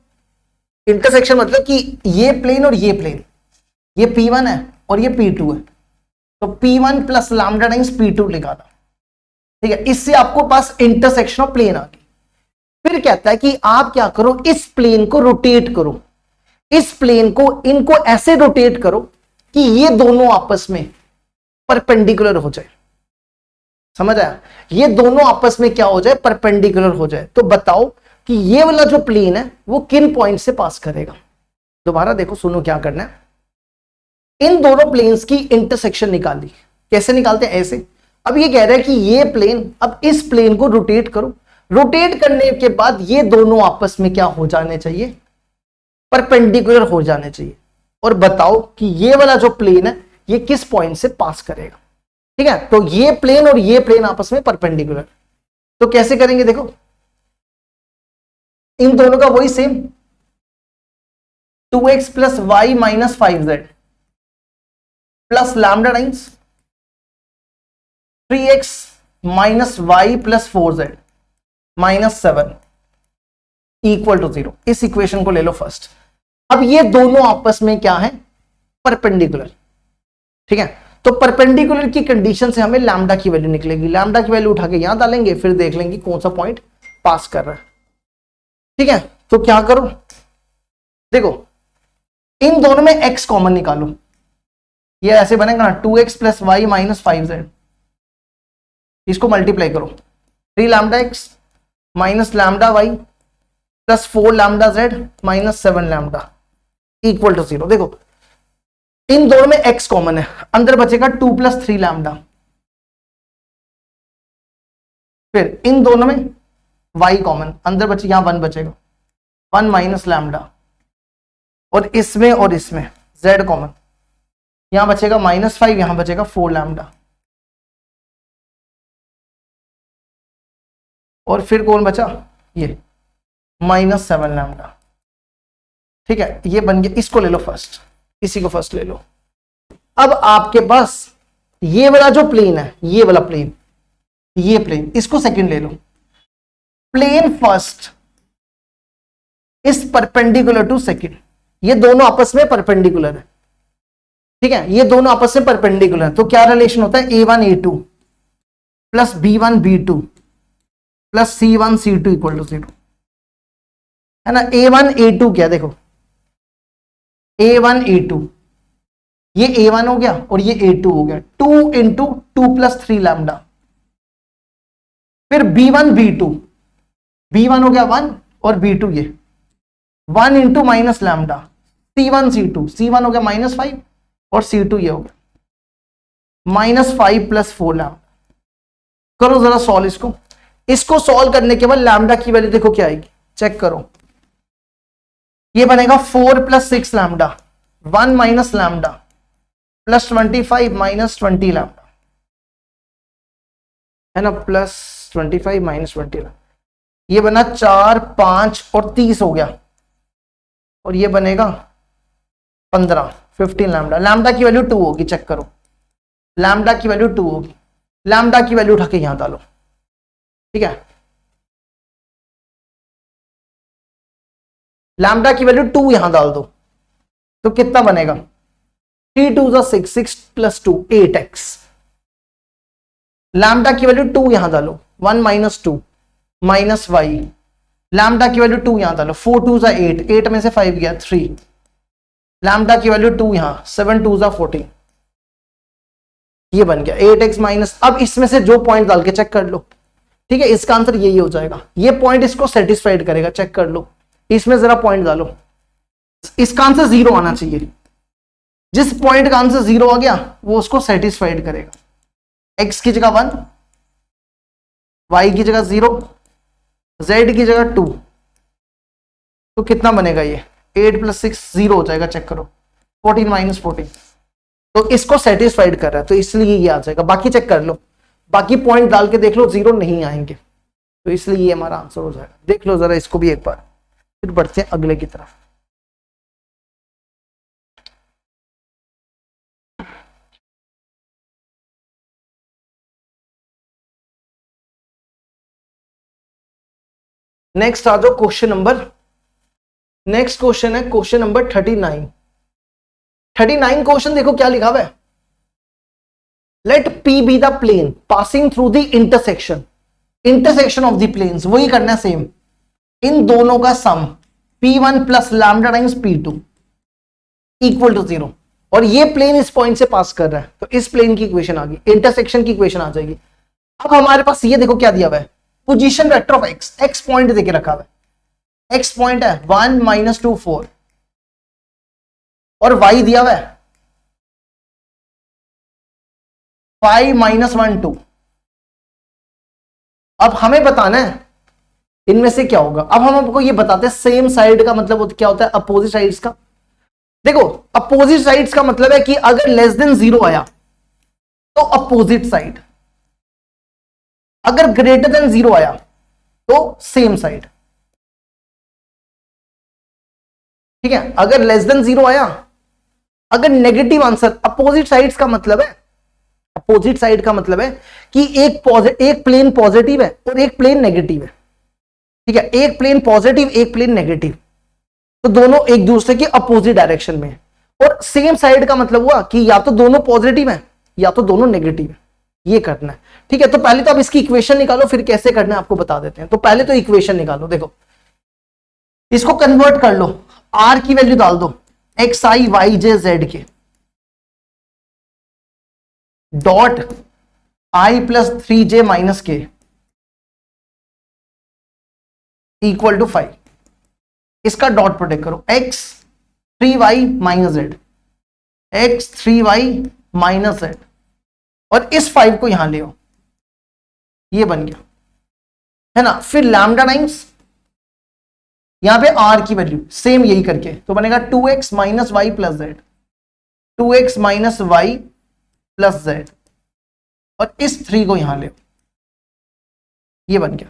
कि ये प्लेन और ये प्लेन, ये P1 है और ये P2 है, तो P1 + लैम्डा टाइम्स P2 निकाला, ठीक है। इससे आपको पास इंटरसेक्शन ऑफ प्लेन आ गई। फिर कहता है कि आप क्या करो, इस प्लेन को रोटेट करो, इस प्लेन को, इनको ऐसे रोटेट करो कि ये दोनों आपस में परपेंडिकुलर हो जाए। समझ आया, ये दोनों आपस में क्या हो जाए, परपेंडिकुलर हो जाए। तो बताओ कि ये वाला जो प्लेन है वो किन पॉइंट से पास करेगा। दोबारा देखो, सुनो क्या करना है। इन दोनों प्लेन्स की इंटरसेक्शन निकाली, कैसे निकालते हैं, ऐसे। अब ये कह रहा है कि ये प्लेन, अब इस प्लेन को रोटेट करो, रोटेट करने के बाद ये दोनों आपस में क्या हो जाने चाहिए, परपेंडिकुलर हो जाने चाहिए। और बताओ कि ये वाला जो प्लेन है ये किस पॉइंट से पास करेगा, ठीक है। तो ये प्लेन और ये प्लेन आपस में परपेंडिकुलर, तो कैसे करेंगे, देखो इन दोनों का वही same, 2x + y - 5z plus lambda times 3x minus Y plus 4z minus 7 equal to 0। इस इक्वेशन को ले लो फर्स्ट। अब ये दोनों आपस में क्या है, परपेंडिकुलर, ठीक है। तो परपेंडिकुलर की कंडीशन से हमें लैम्डा की वैल्यू निकलेगी, लैम्डा की वैल्यू उठा के यहां डालेंगे, फिर देख लेंगे कौन सा पॉइंट पास कर रहा है, ठीक है। तो क्या करो, देखो इन दोनों में x कॉमन निकालो, ये ऐसे बनेगा ना 2x plus Y minus 5z, इसको मल्टीप्लाई करो 3 lambda x minus lambda Y plus 4 lambda z minus 7 lambda equal to 0। देखो इन दोनों में x कॉमन है, अंदर बचेगा 2 प्लस 3 लैम्डा, फिर इन दोनों में y कॉमन, अंदर बचे यहां 1 बचेगा 1 माइनस लैम्डा, और इसमें z कॉमन, यहां बचेगा -5, यहां बचेगा 4 लैम्डा, और फिर कौन बचा, ये -7 लैम्डा, ठीक है। ये बन गया, इसको ले लो फर्स्ट, इसी को फर्स्ट ले लो। अब आपके पास ये वाला जो प्लेन है, ये वाला प्लेन, ये प्लेन, इसको सेकंड ले लो। Plane first is perpendicular to second, ये दोनों आपस में परपेंडिकुलर है, ठीक है। ये दोनों आपस में परपेंडिकुलर है, तो क्या रिलेशन होता है, a1 a2 plus b1 b2 plus c1 c2 equal to 0, है ना। a1 a2 क्या, देखो a1 a2, ये a1 हो गया और ये a2 हो गया, 2 इंटू 2 प्लस 3 लैम्डा, फिर b1 b2, b1 हो गया 1 और b2 ये 1 into minus lambda, c1 c2, c1 हो गया -5 और c2 ये हो गया -5 प्लस 4 लैम्डा। करो जरा सॉल्व इसको सॉल्व करने के बाद लैम्डा की वैल्यू देखो क्या आएगी, चेक करो। ये बनेगा 4 plus 6 lambda, 1 minus lambda plus 25 minus 20 lambda, है ना, प्लस 25 माइनस 20 लैम्डा, ये बना 4 5 और 30 हो गया, और ये बनेगा 15 लैम्डा। लैम्डा की वैल्यू 2 होगी, चेक करो, लैम्डा की वैल्यू 2 होगी, लैम्डा की वैल्यू उठा के यहां डालो, ठीक है। लैम्डा की वैल्यू 2 यहां डाल दो, तो कितना बनेगा, 3 2 6, 6 प्लस 2 8x। लैम्डा की वैल्यू 2 यहां डालो, 1 माइनस 2 माइनस वाई, लैम्डा की वैल्यू 2 यहां डालो, 4 2 8, 8 में से 5 गया 3, लैम्डा की वैल्यू 2 यहां, 7 2 14, ये बन गया 8x माइनस। अब इसमें से जो पॉइंट डाल के चेक कर लो, ठीक है, इसका आंसर यही हो जाएगा, ये पॉइंट इसको सेटिस्फाइड करेगा, चेक कर लो, इसमें जरा पॉइंट डालो, इसका आंसर 0 आना चाहिए, जिस पॉइंट का आंसर 0 आ गया वो उसको सेटिस्फाइड करेगा। x की जगह 1, y की जगह 0, z की जगह 2, तो कितना बनेगा, ये 8 प्लस 6 0 हो जाएगा, चेक करो 14 माइनस 14, तो इसको सेटिस्फाइड कर रहा है, तो इसलिए ये आ जाएगा। बाकी चेक कर लो, बाकी पॉइंट डाल के देख लो, 0 नहीं आएंगे, तो इसलिए ये हमारा आंसर हो जाएगा। देख लो जरा इसको भी एक बार, फिर बढ़ते हैं अगले की तरफ। नेक्स्ट आ जाओ क्वेश्चन नंबर, नेक्स्ट क्वेश्चन है क्वेश्चन नंबर 39। 39 क्वेश्चन देखो क्या लिखा हुआ है, let P be the plane passing through the intersection of the planes, वही करना है सेम, इन दोनों का sum P1 plus lambda times P2 equal to 0, और ये प्लेन इस पॉइंट से पास कर रहा है, तो इस प्लेन की इक्वेशन आ गई, इंटरसेक्शन की इक्वेशन आ जाएगी। अब हमारे पास ये देखो क्या दिया हुआ है, position vector of x point देके रखा हुआ है, x पॉइंट है 1 माइनस 2 4, और y दिया हुआ है 5 माइनस 1 2। अब हमें बताना है इनमें से क्या होगा। अब हम आपको ये बताते हैं सेम साइड का मतलब क्या होता है, अपोजिट साइड्स का। देखो अपोजिट साइड्स का मतलब है कि अगर लेस देन 0 आया तो अपोजिट साइड, अगर ग्रेटर देन 0 आया तो सेम साइड, ठीक है। अगर लेस देन 0 आया अगर नेगेटिव आंसर, अपोजिट साइड्स का मतलब है, अपोजिट साइड का मतलब है कि एक प्लेन पॉजिटिव है और एक प्लेन नेगेटिव है, ठीक है, एक प्लेन पॉजिटिव एक प्लेन नेगेटिव, तो दोनों एक दूसरे के अपोजिट डायरेक्शन में है। और सेम साइड का मतलब हुआ कि या तो दोनों पॉजिटिव है या तो दोनों नेगेटिव है, ये करना है, ठीक है। तो पहले तो आप इसकी इक्वेशन निकालो, फिर कैसे करना है आपको बता देते हैं। तो पहले तो इक्वेशन निकालो, देखो इसको कन्वर्ट कर लो, आर की वैल्यू डाल दो एक्स आई वाई जे जेड के, dot I plus 3j minus के इक्वल टू 5। इसका डॉट प्रोडक्ट करो, x 3y minus Z, x 3y minus Z, और इस 5 को यहां ले आओ, ये बन गया है ना। फिर लैम्डा टाइम्स यहां पे r की वैल्यू सेम यही करके, तो बनेगा 2x minus Y plus Z, 2x minus Y plus Z, और इस 3 को यहां ले आओ, ये बन गया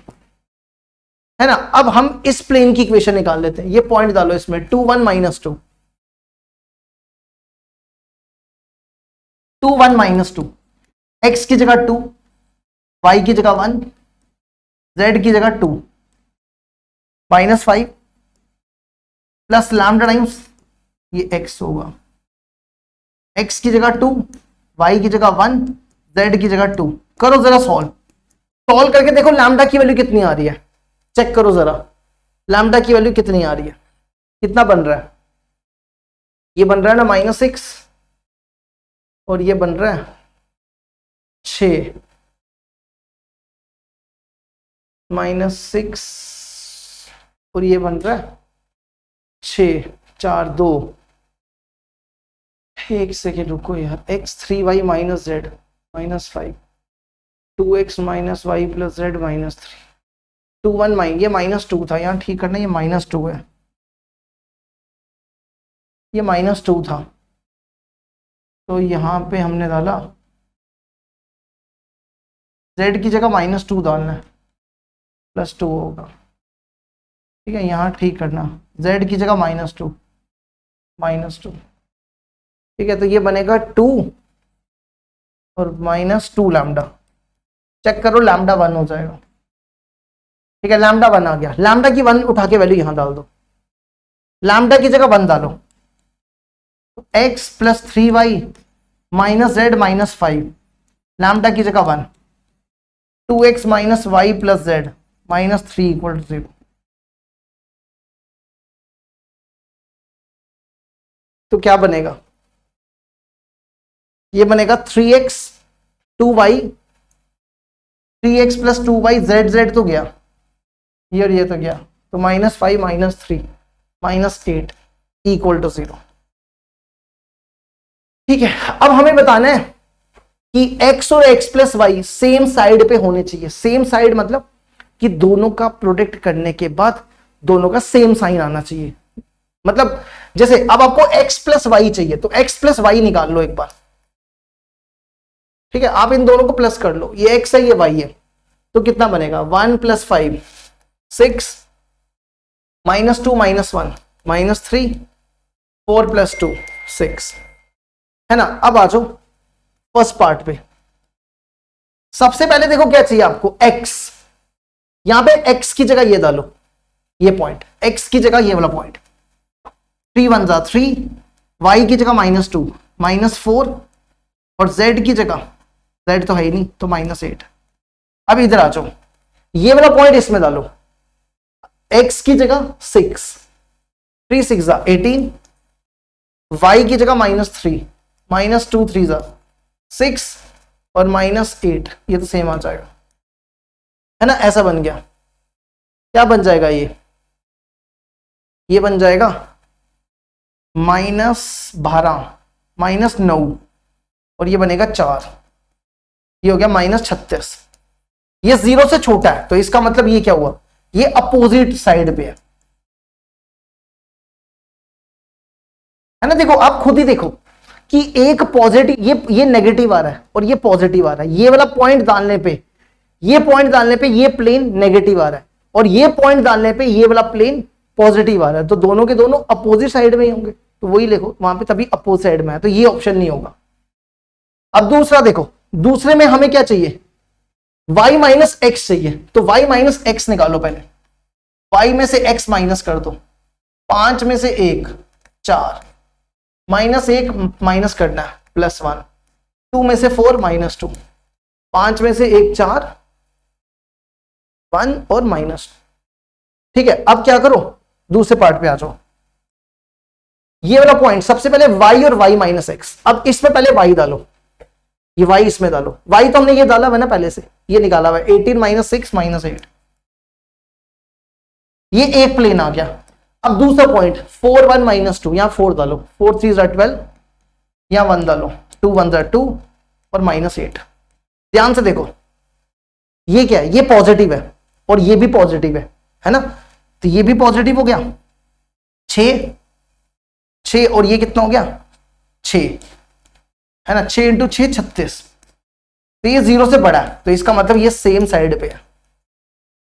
है ना। अब हम इस प्लेन की इक्वेशन निकाल लेते हैं, ये पॉइंट डालो इसमें, 2 1 माइनस 2, 2 1 माइनस 2, एक्स की जगह 2, वाई की जगह 1, जेड की जगह 2, माइनस 5 प्लस लैम्डा टाइम्स ये x होगा, x की जगह 2, y की जगह 1, z की जगह 2। करो जरा सॉल्व, सॉल्व करके देखो लैम्डा की वैल्यू कितनी आ रही है, चेक करो जरा लैम्डा की वैल्यू कितनी आ रही है, कितना बन रहा है, ये बन रहा है ना -6, और ये बन रहा है 6, -6 और ये बन रहा है 6 4 2, एक सेकेंड रुको यार, x 3y minus Z -5, 2x minus Y plus Z -3, 2 1 ये -2 था, यहाँ ठीक करना, ये -2 है, ये -2 था, तो यहाँ पे हमने डाला z की जगह -2 डालना है, +2 होगा, ठीक है। यहाँ ठीक करना, z की जगह -2, ठीक है। तो ये बनेगा 2 और -2 लैम्डा, चेक करो लैम्डा 1 हो जाएगा, ठीक है। लैम्डा 1 आ गया, लैम्डा की 1 उठा के वैल्यू यहां डाल दो, लैम्डा की जगह 1 डालो, x plus 3y minus Z -5, lambda की जगह 1, 2x minus Y plus Z -3 equal to 0। तो क्या बनेगा, ये बनेगा 3x 2y, 3x plus 2y, z तो गया, ये और ये तो गया, तो -5 -3 -8 इक्वल टू 0, ठीक है। अब हमें बताना है कि x और x plus Y same side पे होने चाहिए। सेम साइड मतलब कि दोनों का प्रोडक्ट करने के बाद दोनों का सेम साइन आना चाहिए। मतलब जैसे अब आपको x प्लस वाई चाहिए, तो x प्लस वाई निकाल लो एक बार, ठीक है। आप इन दोनों को प्लस कर लो, ये x है ये y है, तो कितना बनेगा 1 + 5 6, -2 -1 -3, 4 + 2 6, है ना। अब आ जाओ फर्स्ट पार्ट पे। सबसे पहले देखो क्या चाहिए आपको, x, यहां पे x की जगह ये डालो, ये पॉइंट, x की जगह ये वाला पॉइंट, 3 1 जा 3, y की जगह -2 -4, और z की जगह, z तो है ही नहीं तो -8। अब इधर आ जाओ, ये वाला पॉइंट इसमें डालो, x की जगह 6, 3 6 जा 18, y की जगह -3, -2 3 जा 6, और -8, ये तो सेम आ जाएगा, है ना। ऐसा बन गया, क्या बन जाएगा ये बन जाएगा -12 -9, और ये बनेगा 4, ये हो गया -36। ये 0 से छोटा है, तो इसका मतलब ये क्या हुआ, ये अपोजिट साइड पे है ना। देखो आप खुद ही देखो कि एक पॉजिटिव, ये नेगेटिव आ रहा है और ये पॉजिटिव आ रहा है, ये वाला पॉइंट डालने पे, ये पॉइंट डालने पे ये प्लेन नेगेटिव आ रहा है, और ये पॉइंट डालने पे ये वाला प्लेन पॉजिटिव आ रहा है, तो दोनों के दोनों अपोजिट साइड में ही होंगे, तो वही लिखो वहां पे, तभी अपोजिट साइड में है, तो ये ऑप्शन नहीं होगा। अब दूसरा देखो, दूसरे में हमें क्या चाहिए, y माइनस एक्स चाहिए, तो y माइनस एक्स निकालो पहले, y में से x माइनस कर दो, 5 में से 1 4, माइनस 1 माइनस करना है +1, 2 में से 4 -2, 5 में से 1 4, 1 और -2। ठीक है, अब क्या करो, दूसरे पार्ट पे आ जाओ। ये वाला पॉइंट सबसे पहले y और y माइनस एक्स, अब इसमें पहले y डालो, ये y इसमें डालो, y तो हमने ये डाला हुआ ना पहले से, ये निकाला हुआ है 18 - 6 - 8, ये एक प्लेन आ गया। अब दूसरा पॉइंट 4 1 -2, यहां 4 डालो, 4 3 12, यहां 1 डालो, 2 1 2 और -8। ध्यान से देखो, ये क्या है, ये पॉजिटिव है और ये भी पॉजिटिव है ना, तो ये भी पॉजिटिव हो गया 6 और ये कितना हो गया 6, है ना, 6 × 6 36, तो ये 0 से बड़ा है, तो इसका मतलब ये सेम साइड पे है।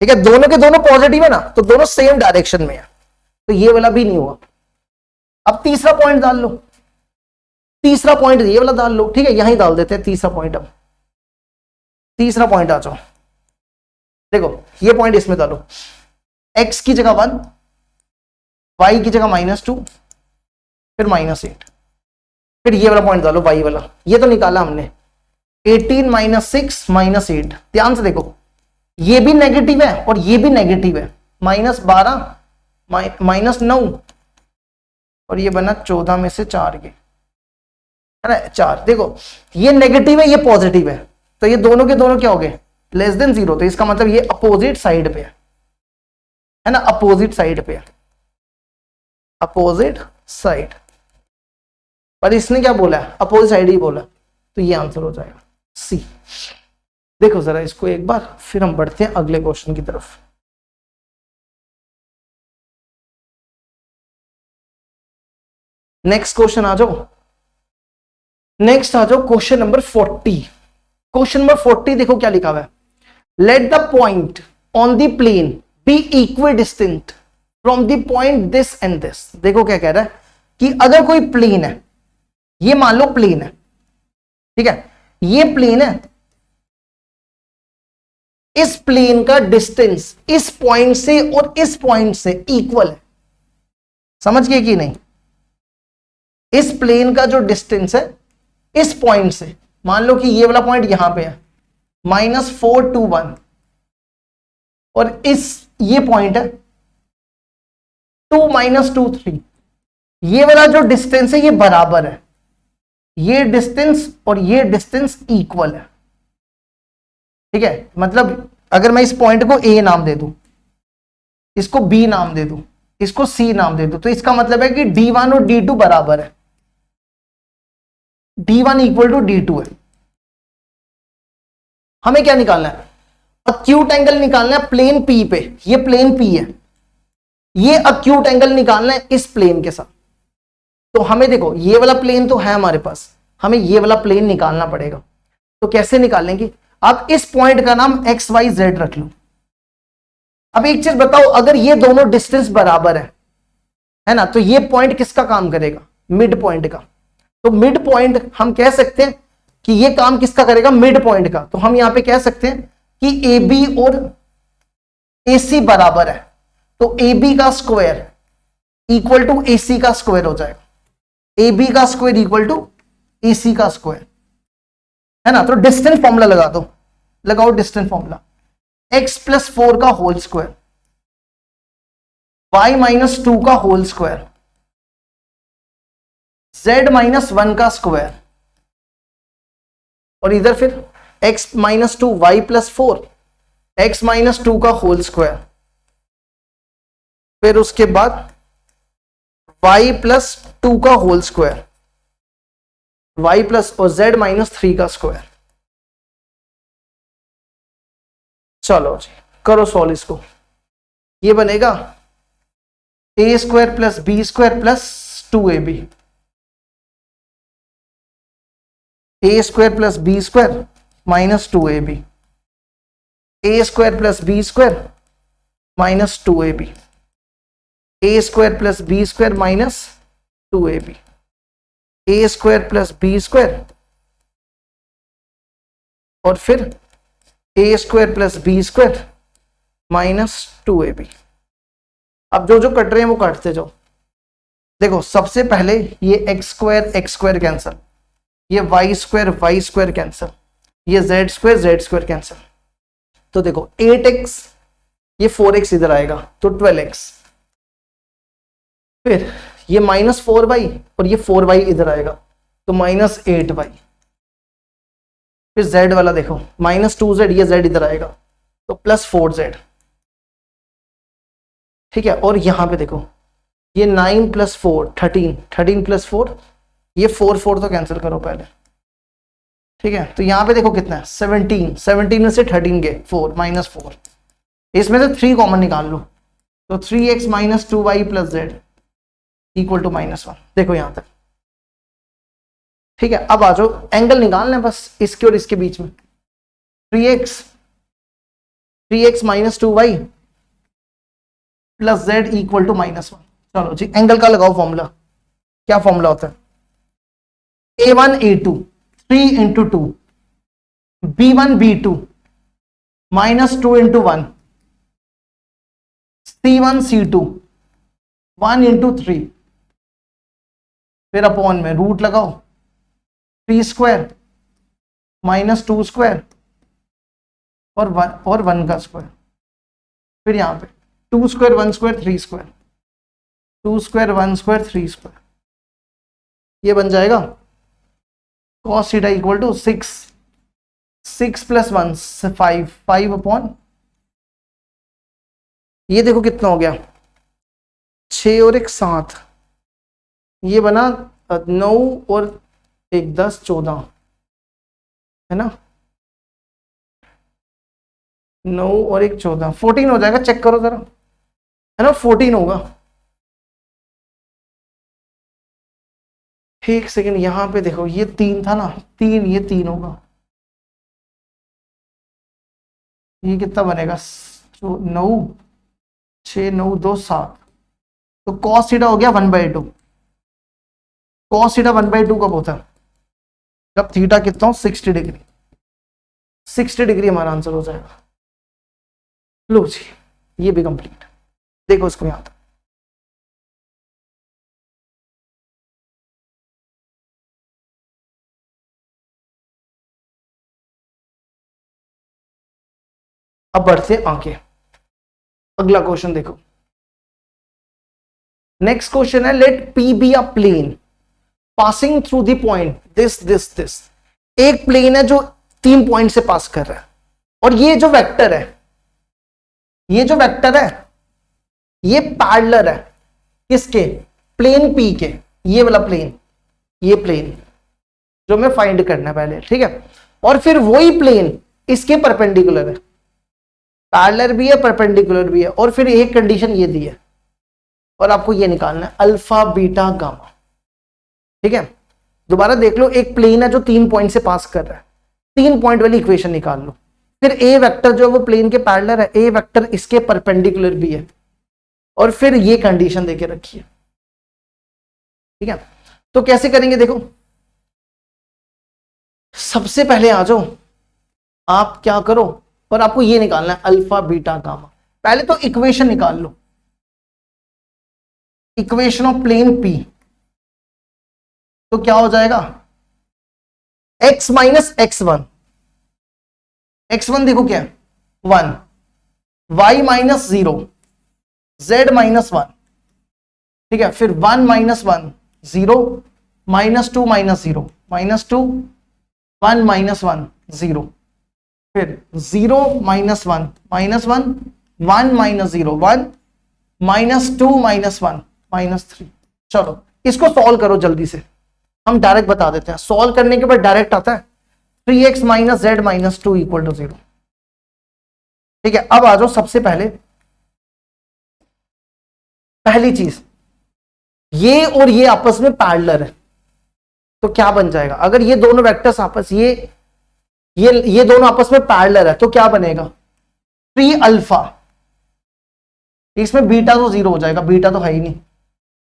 ठीक है, दोनों के दोनों पॉजिटिव है ना, तो दोनों सेम डायरेक्शन में है, तो ये वाला भी नहीं हुआ। अब तीसरा पॉइंट डाल लो, तीसरा पॉइंट ये वाला डाल लो। ठीक है, यहीं डाल देते हैं तीसरा पॉइंट। अब तीसरा पॉइंट आ जाओ, देखो ये पॉइंट इसमें डालो, x की जगह 1, y की जगह -2, फिर -8, फिर ये वाला पॉइंट डालो y वाला, ये तो निकाला हमने 18 - 6 - 8। ध्यान से देखो, ये भी नेगेटिव है और ये भी नेगेटिव है, -12 -9 और ये बना 14 में से 4 के, है ना 4। देखो ये नेगेटिव है, ये पॉजिटिव है, तो ये दोनों के दोनों क्या हो गए <0, तो इसका मतलब ये अपोजिट साइड पे है ना, अपोजिट साइड पे है, अपोजिट साइड। पर इसने क्या बोला है, अपोजिट साइड ही बोला, तो ये आंसर हो जाएगा सी। देखो जरा इसको एक बार, फिर हम बढ़ते हैं अगले क्वेश्चन की तरफ। नेक्स्ट क्वेश्चन आ जाओ, नेक्स्ट आ जाओ क्वेश्चन नंबर 40। क्वेश्चन नंबर 40 देखो क्या लिखा हुआ है, let the point on the plane be equidistant from the point this and this. देखो क्या कह रहा है कि अगर कोई प्लेन है, ये मान लो प्लेन है, ठीक है, ये प्लेन है, इस प्लेन का डिस्टेंस इस पॉइंट से और इस पॉइंट से इक्वल है। समझ गए कि नहीं, इस प्लेन का जो डिस्टेंस है इस पॉइंट से, मान लो कि ये वाला पॉइंट यहां पे है -4 2 1, और ये पॉइंट है 2 - 2 3, ये वाला जो डिस्टेंस है ये बराबर है, ये डिस्टेंस और ये डिस्टेंस इक्वल है। ठीक है, मतलब अगर मैं इस पॉइंट को ए नाम दे दूं, इसको बी नाम दे दूं, इसको सी नाम दे दूं, तो इसका मतलब है कि D1 और D2 बराबर है, D1 = D2 है। हमें क्या निकालना है, अक्यूट एंगल निकालना है प्लेन P पे, ये प्लेन P है, ये अक्यूट एंगल निकालना है इस प्लेन के साथ। तो हमें देखो ये वाला प्लेन तो है हमारे पास, हमें ये वाला प्लेन निकालना पड़ेगा। तो कैसे निकालेंगे, आप इस पॉइंट का नाम XYZ रख लो। अब एक चीज बताओ, अगर ये दोनों डिस्टेंस बराबर है ना, तो ये पॉइंट किसका काम करेगा, मिड पॉइंट का। तो मिड पॉइंट हम कह सकते हैं कि ये काम किसका करेगा, मिड पॉइंट का। तो हम यहां पे कह सकते हैं कि AB और AC बराबर है, तो AB का स्क्वायर इक्वल टू AC का स्क्वायर हो जाएगा, AB का स्क्वायर इक्वल टू AC का स्क्वायर, है ना। तो डिस्टेंस फॉर्मूला लगा दो, लगाओ डिस्टेंस फॉर्मूला, x + 4 का होल स्क्वायर, y - 2 का होल स्क्वायर, z - 1 का स्क्वायर, और इधर फिर x - 2 y + 4 x - 2 का होल स्क्वायर, फिर उसके बाद y + 2 का होल स्क्वायर, y प्लस और z - 3 का स्क्वायर। चलो जी करो सॉल्व इसको, ये बनेगा a² + b² + 2ab, a² + b² - 2ab, a² + b² - 2ab, a² + b² - 2ab, a square plus B square और फिर a square plus B square minus 2ab। अब जो जो कट रहे हैं वो काटते जाओ। देखो सबसे पहले ये एक्स स्क्वायर कैंसिल, ये वाई स्क्वायर कैंसिल, ये जेड स्क्वायर कैंसिल। तो देखो 8x, ये 4x इधर आएगा तो 12x, फिर ये -4y और ये 4y इधर आएगा तो -8y। फिर z वाला देखो -2z, ये z इधर आएगा तो +4z। ठीक है, और यहां पे देखो ये 9 + 4 13, 13 + 4, ये 4 तो कैंसिल करो पहले। ठीक है, तो यहां पे देखो कितना है 17, 17 में से 13 गए 4 -4, इसमें से 3 कॉमन निकाल लो तो 3x - 2y + z = -1। देखो यहां तक। ठीक है, अब आ जाओ, एंगल निकालना है बस इसके और इसके बीच में। 3x - 2y + z = -1। चलो जी, एंगल का लगाओ फॉर्मूला। क्या फॉर्मूला होता है? a1 a2 3 × 2, b1 b2 -2 × 1, c1 c2 1 × 3, फिर अपॉन में रूट लगाओ 3 स्क्वायर -2 स्क्वायर और 1 का स्क्वायर, फिर यहां पे 2 square 1 square 3 square, 2 square 1 square 3 square, ये बन जाएगा cos थीटा = 6, 6 + 1 5, 5 अपॉन, ये देखो कितना हो गया 6 और 1 7, ये बना 9 और 1 10 14, है ना, 9 और 1 14, 14 हो जाएगा। चेक करो जरा, है ना, 14 होगा। एक सेकेंड, यहां पे देखो ये 3 था ना, 3, ये 3 होगा, ये कितना बनेगा 9, 6 9 2 7, तो cos थीटा हो गया 1/2। cos थीटा 1/2 कब होता है? जब थीटा कितना हो 60 डिग्री, 60 डिग्री हमारा आंसर हो जाएगा। लो जी, ये भी कंप्लीट। देखो इसको यहां तक। अब बढ़ते आगे, अगला क्वेश्चन देखो। नेक्स्ट क्वेश्चन है, let P be a plane passing through the point this. एक प्लेन है जो 3 पॉइंट से पास कर रहा है, और ये जो वेक्टर है, ये जो वेक्टर है ये पैरेलल है किसके? प्लेन P के। ये वाला प्लेन, ये प्लेन जो मैं फाइंड करना है पहले, ठीक है, और फिर वही प्लेन इसके परपेंडिकुलर है, पैरेलल भी है परपेंडिकुलर भी है, और फिर एक कंडीशन ये दी है, और आपको ये निकालना है अल्फा बीटा गामा। ठीक है, दोबारा देख लो, एक प्लेन है जो 3 पॉइंट से पास कर रहा है, 3 पॉइंट वाली इक्वेशन निकाल लो, फिर ए वेक्टर जो है वो प्लेन के पैरेलल है, ए वेक्टर इसके परपेंडिकुलर भी है, और फिर ये कंडीशन देके रखी है। ठीक है, तो कैसे करेंगे देखो, सबसे पहले आ जाओ, आप क्या करो, और आपको ये निकालना है अल्फा बीटा गामा। पहले तो इक्वेशन निकाल लो, इक्वेशन ऑफ प्लेन P, तो क्या हो जाएगा x - x1, x1 देखो क्या है 1, y - 0, z - 1, ठीक है, फिर 1 - 1 0, -2 - 0, -2 1 - 1 0, फिर 0 - 1 -1 1 - 0 1, -2 - 1 -3। चलो इसको सॉल्व करो जल्दी से, हम डायरेक्ट बता देते हैं, सॉल्व करने के बाद डायरेक्ट आता है 3x - z - 2 = 0। ठीक है, अब आ जाओ, सबसे पहले पहली चीज, ये और ये आपस में पैरेलल है, तो क्या बन जाएगा, अगर ये दोनों वेक्टर्स आपस ये दोनों आपस में पैरेलल है तो क्या बनेगा 3 अल्फा, इसमें बीटा तो 0 हो जाएगा, बीटा तो है ही नहीं,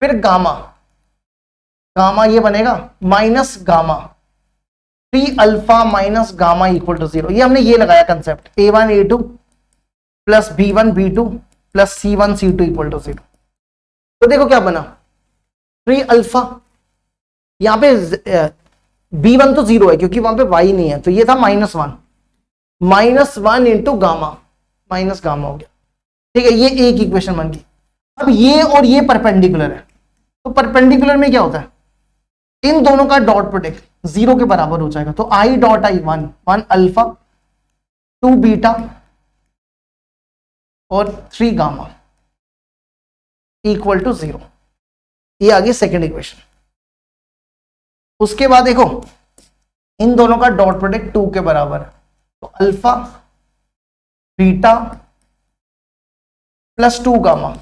फिर गामा, गामा ये बनेगा minus gamma, 3 alpha minus gamma equal to 0। ये हमने ये लगाया concept, A1 A2 plus B1 B2 plus C1 C2 equal to 0। तो देखो क्या बना, 3 अल्फा, यहां पे B1 तो 0 है क्योंकि वहां पे Y नहीं है, तो ये था -1 इंटू गामा, माइनस गामा हो गया। ठीक है, ये एक इक्वेशन बन गई। अब ये और ये परपेंडिकुलर है, तो परपेंडिकुलर में क्या होता है, इन दोनों का डॉट प्रोडक्ट 0 के बराबर हो जाएगा। तो I dot I 1 alpha 2 beta और 3 गामा इक्वल टू 0। ये आ गई सेकेंड इक्वेशन। उसके बाद देखो इन दोनों का डॉट प्रोडक्ट 2 के बराबर है, तो alpha beta plus 2 gamma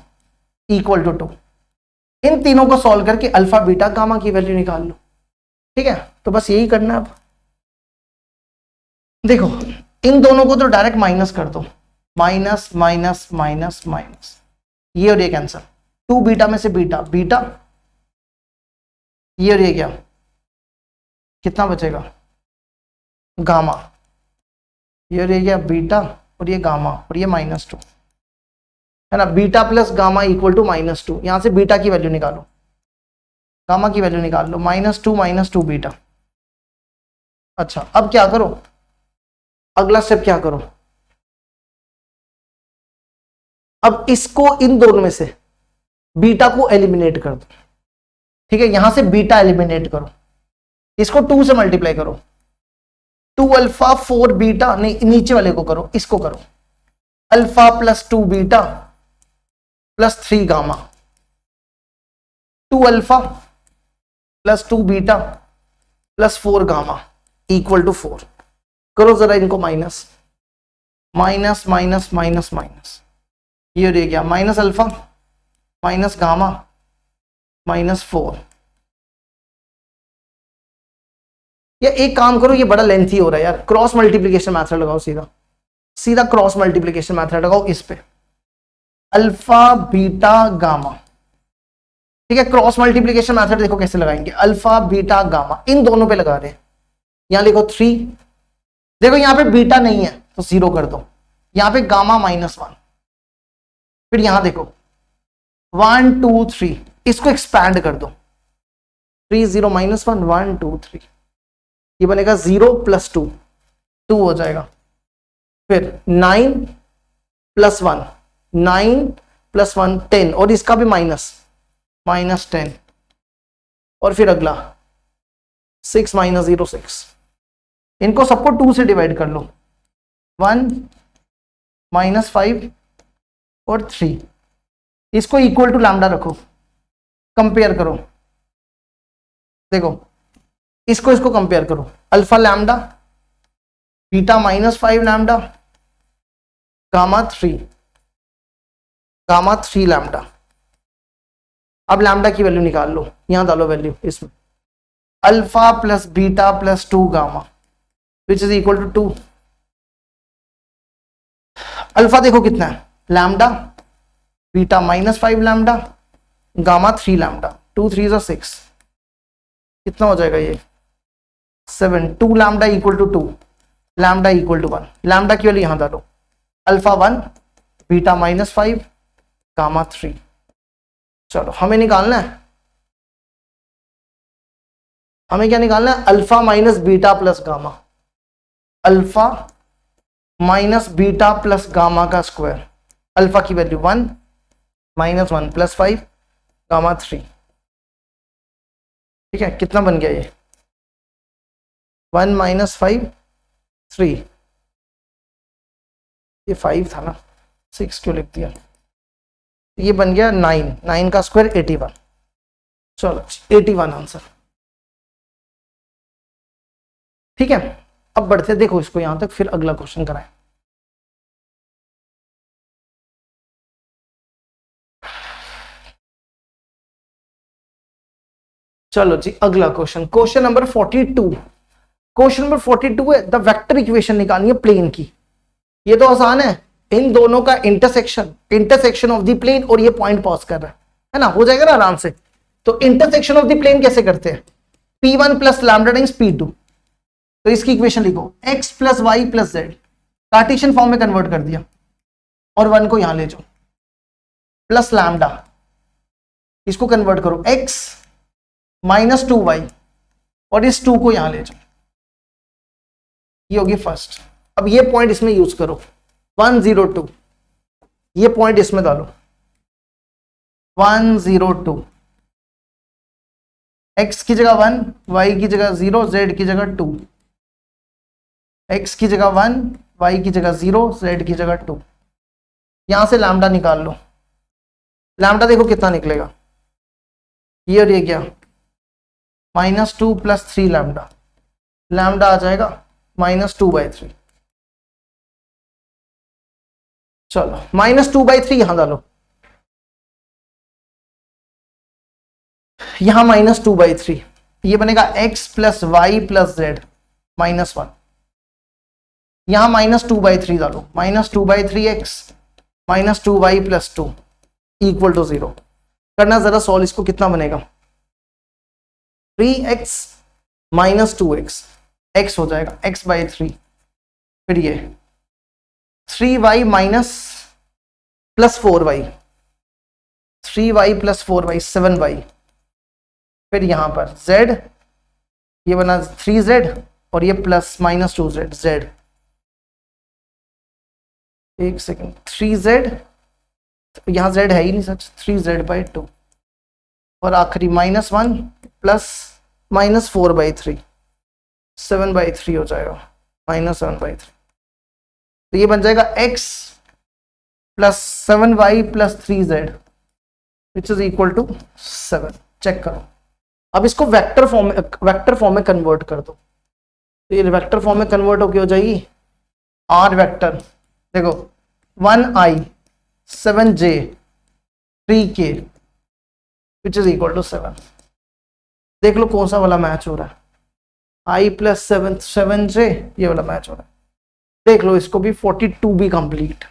equal to 2। इन तीनों को सॉल्व करके अल्फा बीटा गामा की वैल्यू निकाल लो। ठीक है, तो बस यही करना है। अब देखो इन दोनों को तो डायरेक्ट माइनस कर दो, माइनस माइनस माइनस माइनस, ये और ये कैंसर, 2 बीटा में से बीटा बीटा, ये और ये क्या, कितना बचेगा गामा, ये और ये क्या बीटा और ये गामा और ये -2 है ना। Beta plus gamma equal to -2, यहां से बीटा की वैल्यू निकालो, गामा की वैल्यू निकाल लो, -2 बीटा। अच्छा अब क्या करो, अगला स्टेप क्या करो, अब इसको इन दोनों में से बीटा को एलिमिनेट कर दो। ठीक है, यहां से बीटा एलिमिनेट करो, इसको 2 से मल्टीप्लाई करो, 2 अल्फा 4 बीटा, नहीं नीचे वाले को करो, इसको करो, alpha plus 2 beta plus 3 gamma, 2 alpha plus 2 beta plus 4 gamma equal to 4। करो जरा इनको minus, minus minus minus minus, ये रह गया माइनस अल्फा माइनस गामा -4। या एक काम करो, ये बड़ा लेंथी हो रहा है यार, क्रॉस मल्टीप्लीकेशन मेथड लगाओ, सीधा सीधा क्रॉस मल्टीप्लीकेशन मेथड लगाओ इस पे, अल्फा बीटा गामा। ठीक है, क्रॉस मल्टीप्लीकेशन मेथड देखो कैसे लगाएंगे, अल्फा बीटा गामा इन दोनों पे लगा रहे हैं। यहां लिखो 3, देखो यहां पे बीटा नहीं है तो 0 कर दो, यहां पे गामा -1, फिर यहां देखो 1 2 3, इसको एक्सपैंड कर दो, 3 0 -1 1 2 3, ये बनेगा 0 प्लस 2 2 हो जाएगा, फिर 9 प्लस 1 9 प्लस 1 10, और इसका भी -10, और फिर अगला 6 -0 6, इनको सबको 2 से डिवाइड कर लो, 1 -5 और 3, इसको इक्वल टू लैम्डा रखो, कंपेयर करो, देखो इसको इसको कंपेयर करो, alpha lambda beta -5 lambda gamma 3 lambda. अब लैम्डा की वैल्यू निकाल लो, यहां डालो वैल्यू इसमें, alpha plus beta plus 2 gamma which is equal to 2। Alpha देखो कितना है, lambda beta -5 lambda gamma 3 lambda, 2 3 6, कितना हो जाएगा ये 7, 2 lambda equal to 2, lambda equal to 1, lambda की वैल्यू यहां डालो, अल्फा 1 बीटा -5 गामा 3। चलो हमें निकालना है, हमें क्या निकालना है, alpha minus beta plus gamma, alpha minus beta plus gamma का स्क्वायर, अल्फा की वैल्यू 1 -1 प्लस 5 गामा 3। ठीक है, कितना बन गया ये 1 -5 3, ये 5 था ना, 6 क्यों लिख दिया, ये बन गया 9 का स्क्वायर 81। चलो 81 आंसर। ठीक है, अब बढ़ते देखो इसको यहां तक, फिर अगला क्वेश्चन कराएं। चलो जी अगला question, question number 42। Question number 42 है, द वेक्टर इक्वेशन निकालनी है प्लेन की। ये तो आसान है, इन दोनों का इंटरसेक्शन ऑफ द प्लेन, और ये पॉइंट पास कर रहा है ना, हो जाएगा ना आराम से। तो इंटरसेक्शन ऑफ द प्लेन कैसे करते हैं, P1 plus lambda times P2। तो इसकी इक्वेशन लिखो x plus Y plus Z, cartesian form में कन्वर्ट कर दिया और 1 को यहां ले जाओ, प्लस लैम्डा, इसको कन्वर्ट करो x माइनस 2y और इस 2 को यहां ले जाओ, ये होगी फर्स्ट। अब ये पॉइंट इसमें यूज करो 102, ये पॉइंट इसमें डालो 102, x की जगह 1, y की जगह 0, z की जगह 2, x की जगह 1, y की जगह 0, z की जगह 2। यहां से लैम्डा निकाल लो, लैम्डा देखो कितना निकलेगा, ये और ये क्या, -2 प्लस 3 लैम्डा, लैम्डा आ जाएगा -2/3। चलो -2/3 यहां डालो, यहां -2/3, ये बनेगा x plus Y plus Z -1, यहां -2/3 डालो, -2/3x -2y plus 2 equal to 0। करना जरा सॉल्व, इसको कितना बनेगा 3x माइनस 2x, x हो जाएगा x/3, फिर ये 3y minus plus 4y, 3y plus 4y 7y, फिर यहां पर z, ये बना 3z और ये प्लस -2z, z, एक सेकेंड 3z, यहां z है ही नहीं सच, 3z/2 और आखिरी -1 प्लस -4/3, 7/3 हो जाएगा, -7/3। तो ये बन जाएगा x plus 7y plus 3z which is equal to 7। Check करो, अब इसको वेक्टर फॉर्म में कन्वर्ट कर दो, तो ये वेक्टर फॉर्म में कन्वर्ट होके हो जाएगी r वेक्टर, देखो 1i 7j 3k which is equal to 7। देख लो कौन सा वाला मैच हो रहा है, i प्लस 7j, ये वाला मैच हो रहा है। देख लो इसको भी 42 भी कंप्लीट।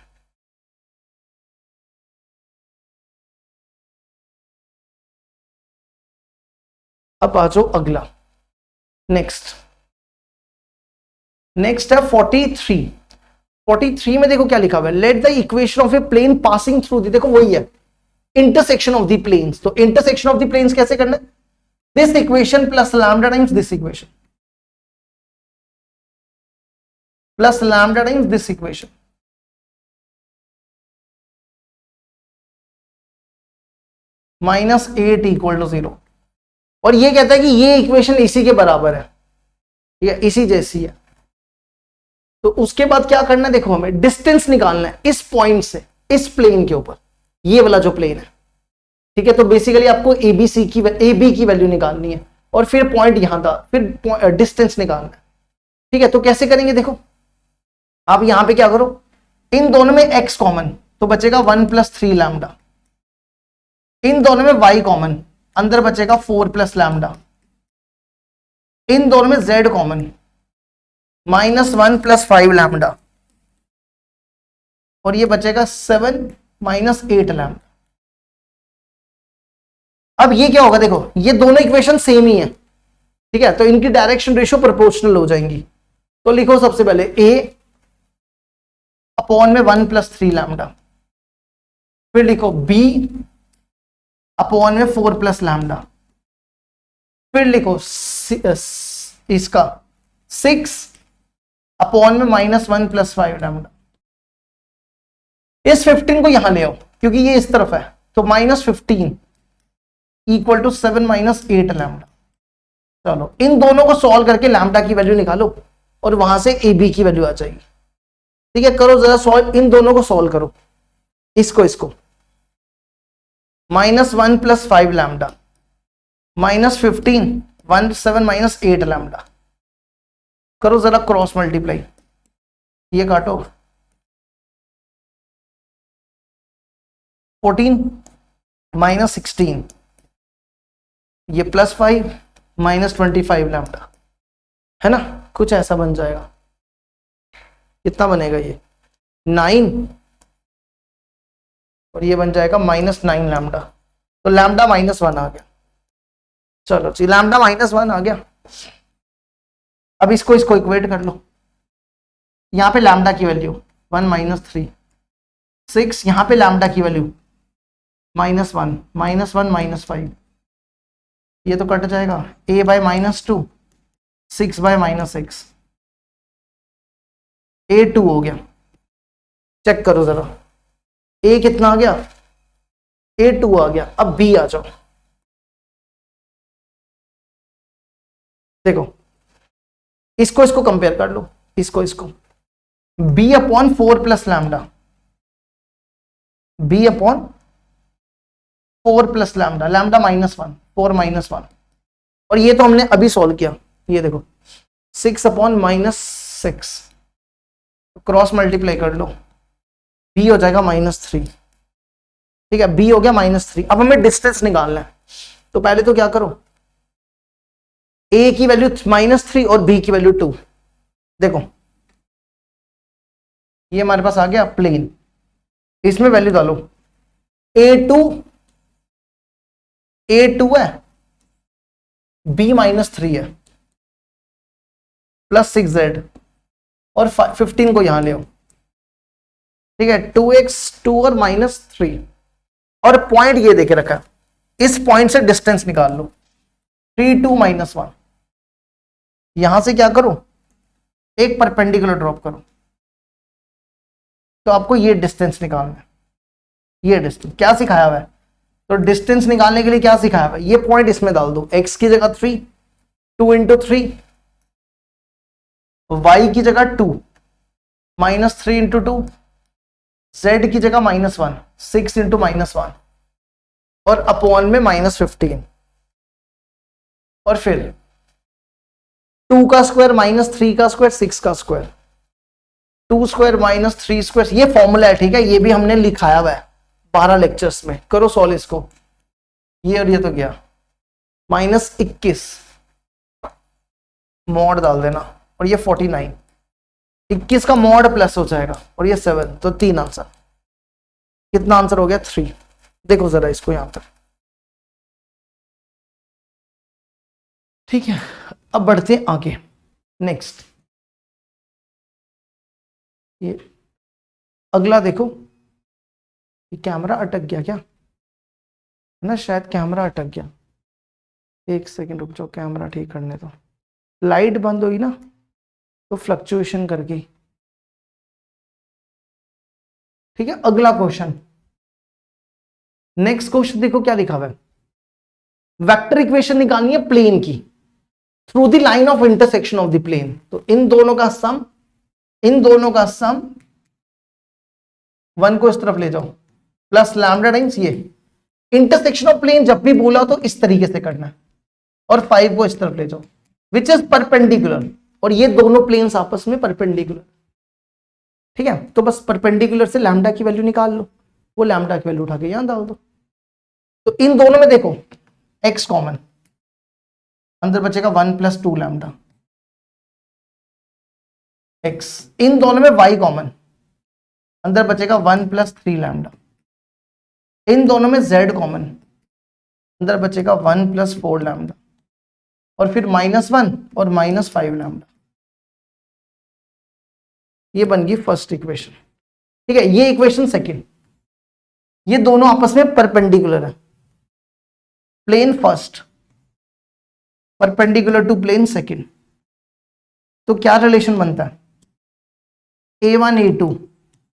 अब आ जाओ अगला, नेक्स्ट है 43। 43 में देखो क्या लिखा हुआ है, let the equation of a plane passing through the, देखो वही है इंटरसेक्शन ऑफ द प्लेन्स। तो इंटरसेक्शन ऑफ द प्लेन्स कैसे करना है, this equation plus lambda times this equation plus lambda times this equation, -8 equal to 0। और ये कहता है कि ये इक्वेशन इसी के बराबर है, ठीक है, इसी जैसी है। तो उसके बाद क्या करना है, देखो हमें डिस्टेंस निकालना है इस पॉइंट से इस प्लेन के ऊपर, ये वाला जो प्लेन है, ठीक है। तो बेसिकली आपको AB की वैल्यू निकालनी है और फिर पॉइंट यहां था, फिर डिस्टेंस निकालना है, ठीक है। तो कैसे करेंगे, देखो आप यहां पे क्या करो, इन दोनों में x कॉमन, तो बचेगा 1 प्लस 3 लैम्डा, इन दोनों में y कॉमन, अंदर बचेगा 4 प्लस लैम्डा, इन दोनों में z कॉमन, -1 प्लस 5 लैम्डा, और ये बचेगा 7 माइनस 8 लैम्डा। अब ये क्या होगा, देखो ये दोनों इक्वेशन सेम ही है, ठीक है, तो इनकी डायरेक्शन रेशियो प्रोपोर्शनल हो जाएंगी। तो लिखो सबसे पहले a अपॉन में 1 प्लस 3 लैम्डा, फिर लिखो b अपॉन में 4 प्लस लैम्डा, फिर लिखो इसका 6 अपॉन में -1 प्लस 5 लैम्डा। इस 15 को यहां ले आओ क्योंकि ये इस तरफ है, तो -15 इक्वल टू 7 माइनस 8 लैम्डा। चलो इन दोनों को सॉल्व करके लैम्डा की वैल्यू निकालो और वहां से AB की वैल्यू आ जाएगी, ठीक है। करो जरा सॉल्व, इन दोनों को सॉल्व करो, इसको -1 प्लस 5 लैम्डा -15 7 माइनस 8 लैम्डा, करो जरा क्रॉस मल्टीप्लाई, ये काटो 14 माइनस 16, ये +5 माइनस 25 लैम्डा, है ना, कुछ ऐसा बन जाएगा। कितना बनेगा ये 9 और ये बन जाएगा -9 लैम्डा, तो लैम्डा -1 आ गया। चलो जी, लैम्डा -1 आ गया। अब इसको इक्वेट कर लो। यहां पे लैम्डा की वैल्यू 1 - 3 6, यहां पे लैम्डा की वैल्यू -1 -1 -5, ये तो कट जाएगा। a/-2 6/-6 a2 हो गया। चेक करो जरा, a कितना आ गया, a2 आ गया। अब b आ जाओ, देखो इसको कंपेयर कर लो, इसको b/4 plus lambda, b/4 plus lambda, lambda -1 4 -1, और ये तो हमने अभी सॉल्व किया। ये देखो 6/-6, क्रॉस मल्टीप्लाई कर लो, b हो जाएगा -3। ठीक है, b हो गया -3। अब हमें डिस्टेंस निकालना है, तो पहले तो क्या करो, a की वैल्यू -3 और b की वैल्यू 2। देखो ये हमारे पास आ गया प्लेन, इसमें वैल्यू डालो, a2 है, b -3 है, प्लस 6z, और 15 को यहां ले आओ। ठीक है, 2x 2 और -3, और पॉइंट ये देके रखा है, इस पॉइंट से डिस्टेंस निकाल लो 3 2 -1। यहां से क्या करो, एक परपेंडिकुलर ड्रॉप करो, तो आपको ये डिस्टेंस निकालना है। ये डिस्टेंस क्या सिखाया हुआ है, तो डिस्टेंस निकालने के लिए क्या सिखाया हुआ है, ये पॉइंट इसमें डाल दो, x की जगह 3 2 × 3, y की जगह 2 -3 × 2, z की जगह -1 6 × -1, और अपॉन में -15, और फिर 2 का स्क्वायर -3 का स्क्वायर 6 का स्क्वायर, 2 स्क्वायर -3 स्क्वायर, ये फॉर्मूला है। ठीक है, ये भी हमने लिखाया हुआ है 12 लेक्चर्स में। करो सॉल्व इसको, ये और ये तो गया, -21 मॉड डाल देना, और ये 49, 21 का मॉड प्लस हो जाएगा, और ये 7, तो 3 आंसर। कितना आंसर हो गया, 3। देखो जरा इसको यहां तक। ठीक है, अब बढ़ते हैं आगे। नेक्स्ट ये अगला देखो, ये कैमरा अटक गया क्या, है ना, शायद कैमरा अटक गया। एक सेकंड रुक जाओ, कैमरा ठीक करने दो। लाइट बंद हुई ना तो फ्लक्चुएशन कर गई। ठीक है, अगला क्वेश्चन, नेक्स्ट क्वेश्चन देखो क्या लिखा हुआ है, वेक्टर इक्वेशन निकालनी है प्लेन की through the line of intersection of the plane. तो इन दोनों का सम 1 को इस तरफ ले जाओ, प्लस लैम्डा टाइम्स ये। इंटरसेक्शन ऑफ प्लेन जब भी बोला तो इस तरीके से करना है, और 5 को इस तरफ ले जाओ, विच इज परपेंडिकुलर, और ये दोनों प्लेन्स आपस में परपेंडिकुलर। ठीक है, तो बस परपेंडिकुलर से लैम्डा की वैल्यू निकाल लो, वो लैम्डा की वैल्यू उठा के यहां डाल दो। तो इन दोनों में देखो x कॉमन, अंदर बचेगा 1 + 2 लैम्डा x। इन दोनों में y कॉमन, अंदर बचेगा 1 + 3 लैम्डा। इन दोनों में z कॉमन, अंदर बचेगा 1 + 4 लैम्डा, और फिर -1 और -5 लैम्डा। ये बन गई फर्स्ट इक्वेशन। ठीक है, ये इक्वेशन सेकंड, ये दोनों आपस में परपेंडिकुलर है। Plane first perpendicular to plane second, तो क्या रिलेशन बनता है, a1 a2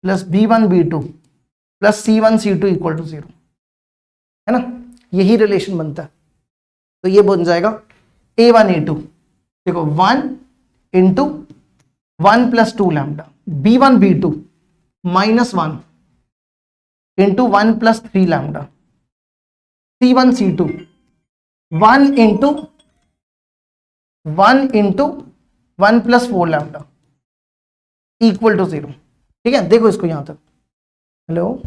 + b1 b2 + c1 c2 = 0, है ना, यही रिलेशन बनता है। तो ये बन जाएगा a1 a2, देखो 1 × 1 + 2 lambda, b1 b2 -1 × 1 + 3 lambda, c1 c2 1 × 1 + 1 + 4 lambda = 0। ठीक है, देखो इसको यहां तक। हेलो,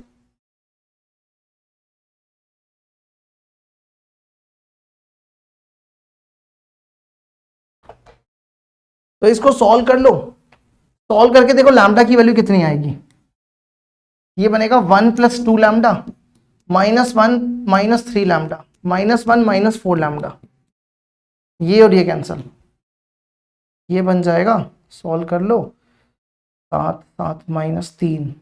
तो इसको सॉल्व कर लो, सॉल्व करके देखो लैम्डा की वैल्यू कितनी आएगी। ये बनेगा 1 + 2 लैम्डा -1 -3 लैम्डा -1 -4 लैम्डा। ये और ये कैंसल, ये बन जाएगा, सॉल्व कर लो, 7 7 -3,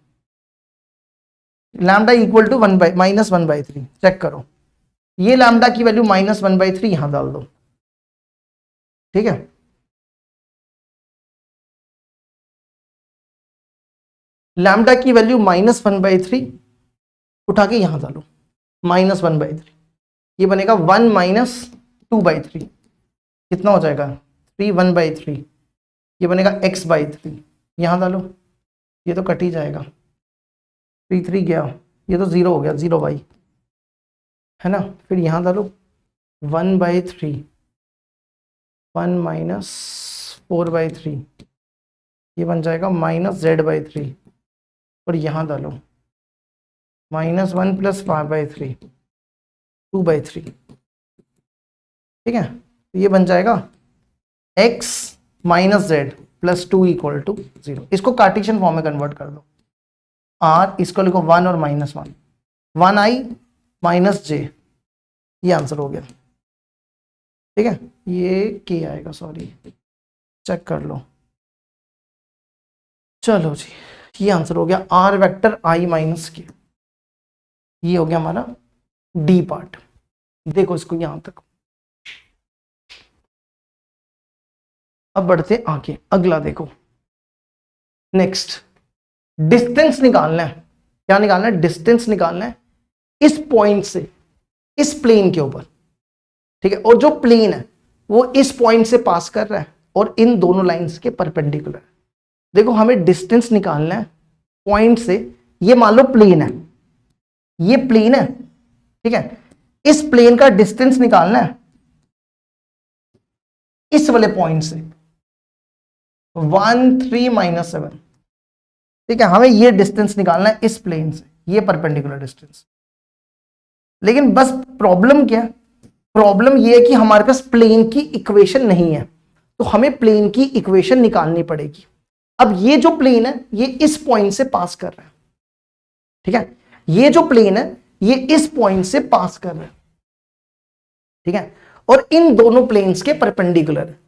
लैम्डा इक्वल टू -1/3। चेक करो, ये लैम्डा की वैल्यू -1/3 यहां डाल दो, ठीक है। लैम्डा की वैल्यू -1/3 उठा के यहां डालो, -1/3, ये बनेगा 1 - 2/3, कितना हो जाएगा 3, 1/3, ये बनेगा x/3, यहां डालो, ये तो कट ही जाएगा, 3 3 गया, ये तो 0 हो गया, 0/, है ना। फिर यहां डालो 1/3, 1 - 4/3, ये बन जाएगा -z/3, और यहां डालो -1 + 5/3, 2/3, ठीक है। तो ये बन जाएगा x - z + 2 = 0। इसको कार्टेशियन फॉर्म में कन्वर्ट कर दो, r इसको लिखो 1 और -1, 1i - j, ये आंसर हो गया, ठीक है। ये k आएगा, सॉरी, चेक कर लो। चलो जी, ये आंसर हो गया, r वेक्टर i - k, ये हो गया हमारा डी पार्ट। देखो इसको यहां तक। अब बढ़ते आगे, अगला देखो, नेक्स्ट डिस्टेंस निकालना है। क्या निकालना है? डिस्टेंस निकालना है इस पॉइंट से इस प्लेन के ऊपर, ठीक है। और जो प्लेन है वो इस पॉइंट से पास कर रहा है और इन दोनों लाइंस के परपेंडिकुलर है। देखो हमें डिस्टेंस निकालना है पॉइंट से, ये मान लो प्लेन है, ये प्लेन है, ठीक है। इस प्लेन का डिस्टेंस निकालना है इस वाले पॉइंट से 1 3 - 7, ठीक है। हमें ये डिस्टेंस निकालना है इस प्लेन से, ये परपेंडिकुलर डिस्टेंस। लेकिन बस प्रॉब्लम क्या है? प्रॉब्लम ये है कि हमारे पास प्लेन की इक्वेशन नहीं है, तो हमें प्लेन की इक्वेशन निकालनी पड़ेगी। अब ये जो प्लेन है ये इस पॉइंट से पास कर रहा है, ठीक है। ये जो प्लेन है ये इस पॉइंट से पास कर रहा है, ठीक है। और इन दोनों प्लेन्स के परपेंडिकुलर है।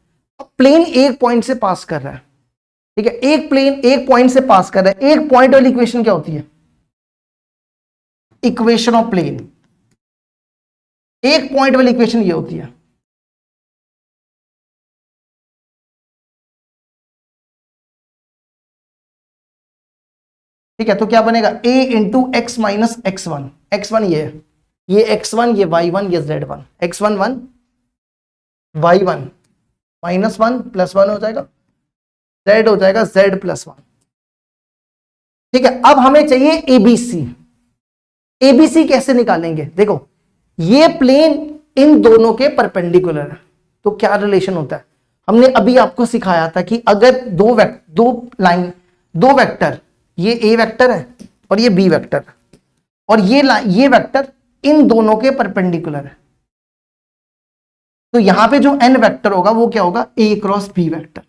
अब प्लेन एक पॉइंट से पास कर रहा है, ठीक है। एक प्लेन एक पॉइंट से पास कर रहा है, एक पॉइंट वाली इक्वेशन क्या होती है? Equation of plane. एक पॉइंट वाली इक्वेशन ये होती है, ठीक है। तो क्या बनेगा? a × x - x1, x1 ये x1, ये y1, ये z1, x1 1, y1 -1 + 1 हो जाएगा, z हो जाएगा z + 1, ठीक है। अब हमें चाहिए एबीसी। एबीसी कैसे निकालेंगे? देखो ये प्लेन इन दोनों के परपेंडिकुलर है, तो क्या रिलेशन होता है? हमने अभी आपको सिखाया था कि अगर दो वेक्टर, ये ए वेक्टर है और ये बी वेक्टर है, और ये वेक्टर इन दोनों के परपेंडिकुलर है, तो यहां पे जो एन वेक्टर होगा वो क्या होगा? ए क्रॉस बी वेक्टर।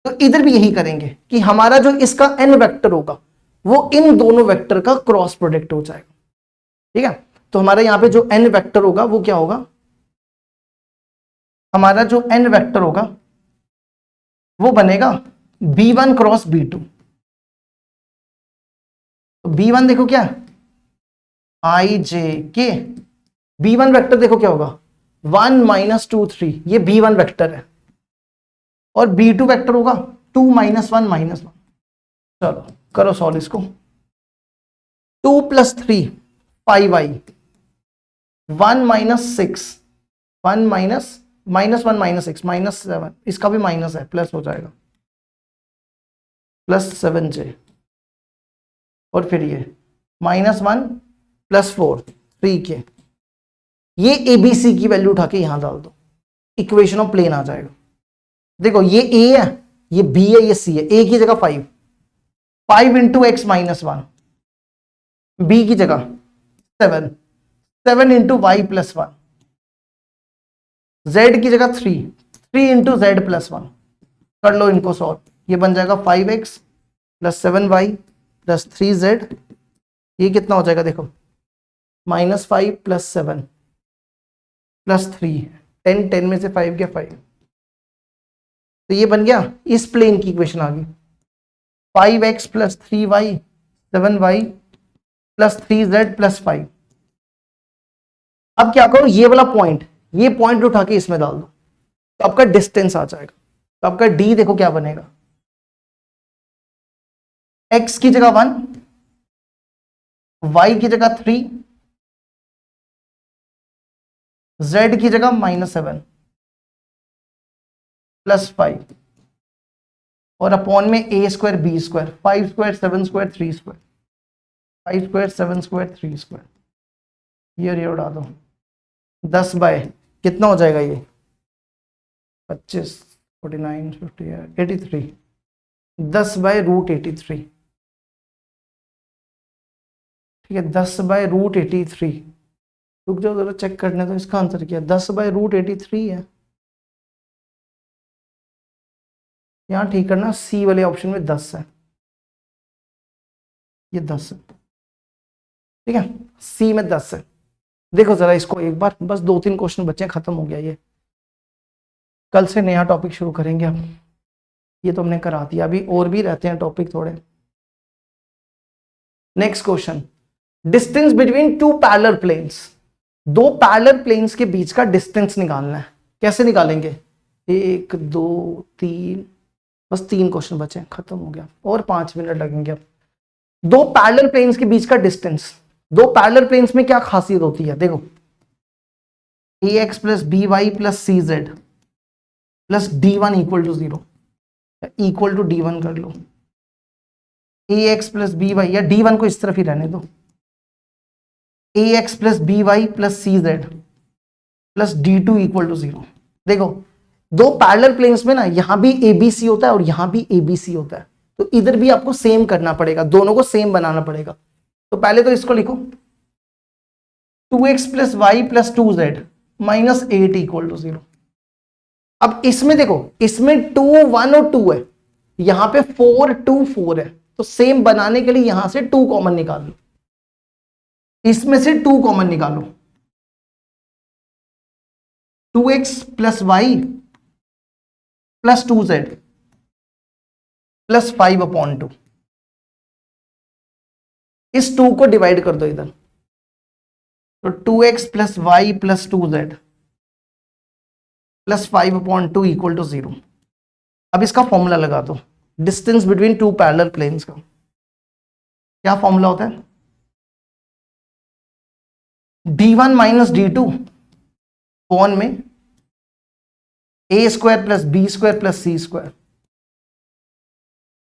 तो इधर भी यही करेंगे कि हमारा जो इसका एन वेक्टर होगा वो इन दोनों वेक्टर का क्रॉस प्रोडक्ट हो जाएगा, ठीक है। तो हमारा यहां पे जो एन वेक्टर होगा वो क्या होगा? हमारा जो एन वेक्टर होगा वो बनेगा b1 क्रॉस b2। तो b1 देखो क्या, i j k, b1 vector देखो क्या होगा? 1 - 2 3, ये b1 वेक्टर है। और b2 वेक्टर होगा 2 - 1 -1। चलो करो सॉल्व इसको। 2 + 3 5i, 1 - 6, 1 - -1 - 6 -7, इसका भी माइनस है, प्लस हो जाएगा, +7j, और फिर ये -1 + 4 3k। ये एबीसी की वैल्यू उठा के यहां डाल दो, इक्वेशन ऑफ प्लेन आ जाएगा। देखो ये ए है, ये बी है, ये सी है। ए की जगह 5 × x - 1, बी की जगह 7 × y + 1, z की जगह 3 × z + 1। कर लो इनको सॉल्व, ये बन जाएगा 5x + 7y + 3z। ये कितना हो जाएगा? देखो -5 + 7 + 3 10, 10 में से 5 गया 5, तो ये बन गया, इस प्लेन की इक्वेशन आ गई 5x plus 3y 7y plus 3z plus 5। अब क्या करो, ये वाला पॉइंट, ये पॉइंट उठा के इसमें डाल दो तो आपका डिस्टेंस आ जाएगा। तो आपका d देखो क्या बनेगा, x की जगह 1, y की जगह 3, z की जगह -7 प्लस 5 और अपॉन में a square b square, 5 square 7 square 3 square, 5 square 7 square 3 square, ये उड़ा दो 10 बाय कितना हो जाएगा ये 25, 49, 50, 83, 10 बाय रूट 83, ठीक है 10 बाय रूट 83। रुक जाओ जरा चेक करने तो, इसका आंसर क्या है, 10 बाय रूट 83 है। यहां ठीक करना, सी वाले ऑप्शन में 10 है, ये 10 है, ठीक है सी में 10 है। देखो जरा इसको एक बार, बस 2-3 क्वेश्चन बचे, खत्म हो गया ये, कल से नया टॉपिक शुरू करेंगे अब, ये तो हमने करा दिया, अभी और भी रहते हैं टॉपिक थोड़े। Next question, distance between two parallel planes, दो पैरेलल प्लेन्स के बीच का डिस्टेंस निकालना है। कैसे निकालेंगे, 1 2 3, बस 3 क्वेश्चन बचे, खत्म हो गया, और 5 मिनट लगेंगे अब। दो पैरेलल प्लेन्स के बीच का डिस्टेंस, दो पैरेलल प्लेन्स में क्या खासियत होती है, देखो ax plus B Y plus C Z plus d1 equal to 0, equal to d1 कर लो, ax प्लस बी वाई, या d1 को इस तरफ ही रहने दो, ax plus B Y plus C Z plus d2 equal to 0। देखो दो पैरेलल प्लेन्स में ना, यहां भी abc होता है और यहां भी abc होता है, तो इधर भी आपको सेम करना पड़ेगा, दोनों को सेम बनाना पड़ेगा। तो पहले तो इसको लिखो 2x plus Y plus 2z minus 8 equal to 0। अब इसमें देखो, इसमें 2 1 और 2 है, यहां पे 4 2 4 है, तो सेम बनाने के लिए यहां से 2 कॉमन निकाल लो, इसमें से 2 कॉमन निकालो, 2x plus Y plus 2z plus 5/2, इस 2 को डिवाइड कर दो इधर, तो 2x plus Y plus 2z plus 5/2 equal to 0। अब इसका फॉर्मूला लगा दो, distance between two parallel planes का क्या फॉर्मूला होता है, d1 माइनस d2 अपॉन में a square plus B square plus c square.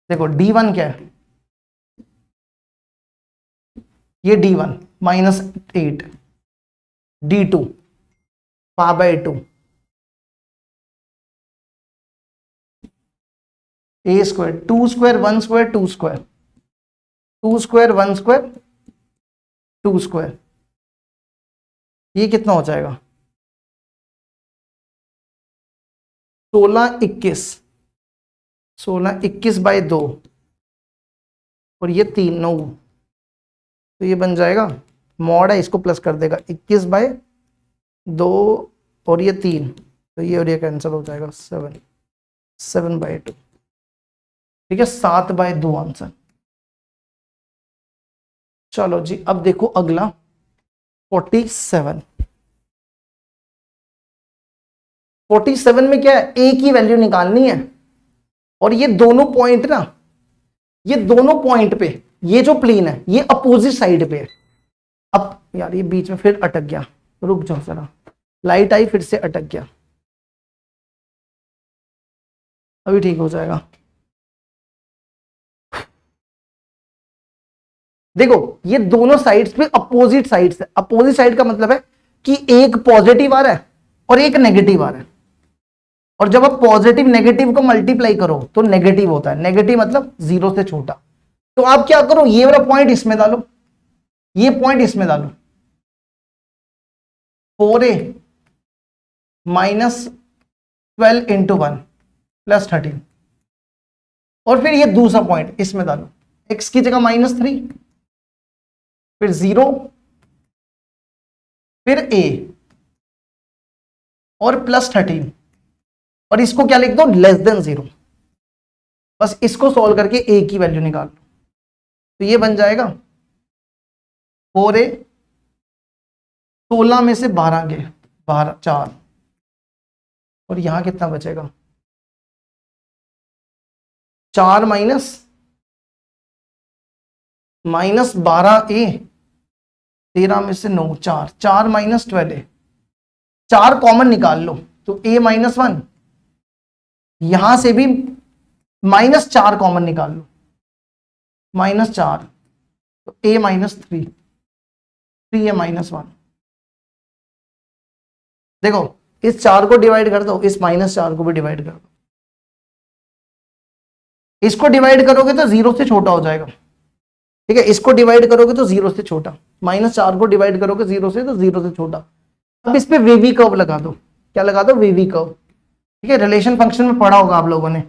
देखो d1 क्या है, ये d1 minus 8, d2 5/2, a square 2 square 1 square 2 square 2 square 1 square 2 square, ये कितना हो जाएगा 16 21, 16 21/2 और ये 3 9, तो ये बन जाएगा, मॉड है इसको प्लस कर देगा, 21/2 और ये 3, तो ये और ये कैंसिल हो जाएगा, 7/2, ठीक है 7/2 आंसर। चलो जी अब देखो अगला 47 में क्या है, a की वैल्यू निकालनी है, और ये दोनों पॉइंट ना, ये दोनों पॉइंट पे ये जो प्लेन है ये अपोजिट साइड पे है। अब यार ये बीच में फिर अटक गया, रुक जाओ जरा, लाइट आई फिर से अटक गया, अभी ठीक हो जाएगा। देखो ये दोनों साइड्स पे अपोजिट साइड्स है, अपोजिट साइड का मतलब है कि एक पॉजिटिव आ रहा है और एक नेगेटिव आ रहा है, और जब आप पॉजिटिव नेगेटिव को मल्टीप्लाई करो तो नेगेटिव होता है, नेगेटिव मतलब 0 से छोटा। तो आप क्या करो, ये वाला पॉइंट इसमें डालो, ये पॉइंट इसमें डालो, 4a माइनस 12 इंटू 1 प्लस 13, और फिर ये दूसरा पॉइंट इसमें डालो, x की जगह -3, फिर 0, फिर a, और +13, और इसको क्या लिख दो, <0 बस इसको सॉल्व करके a की वैल्यू निकाल लो। तो ये बन जाएगा 4a, 16 में से 12 गए, 12 4, और यहां कितना बचेगा, 4 माइनस 12a, 13 में से 9, 4, 4 माइनस 12a, 4 कॉमन निकाल लो तो a -1, यहां से भी -4 कॉमन निकाल लो, -4, तो a -3, 3a -1। देखो इस 4 को डिवाइड कर दो, इस -4 को भी डिवाइड कर दो, इसको डिवाइड करोगे तो 0 से छोटा हो जाएगा, ठीक है, इसको डिवाइड करोगे तो 0 से छोटा, -4 को डिवाइड करोगे 0 से, तो 0 से छोटा। अब इस पे वेवी कर्व लगा दो, क्या लगा दो, वेवी कर्व, ठीक है, रिलेशन फंक्शन में पढ़ा होगा आप लोगों ने।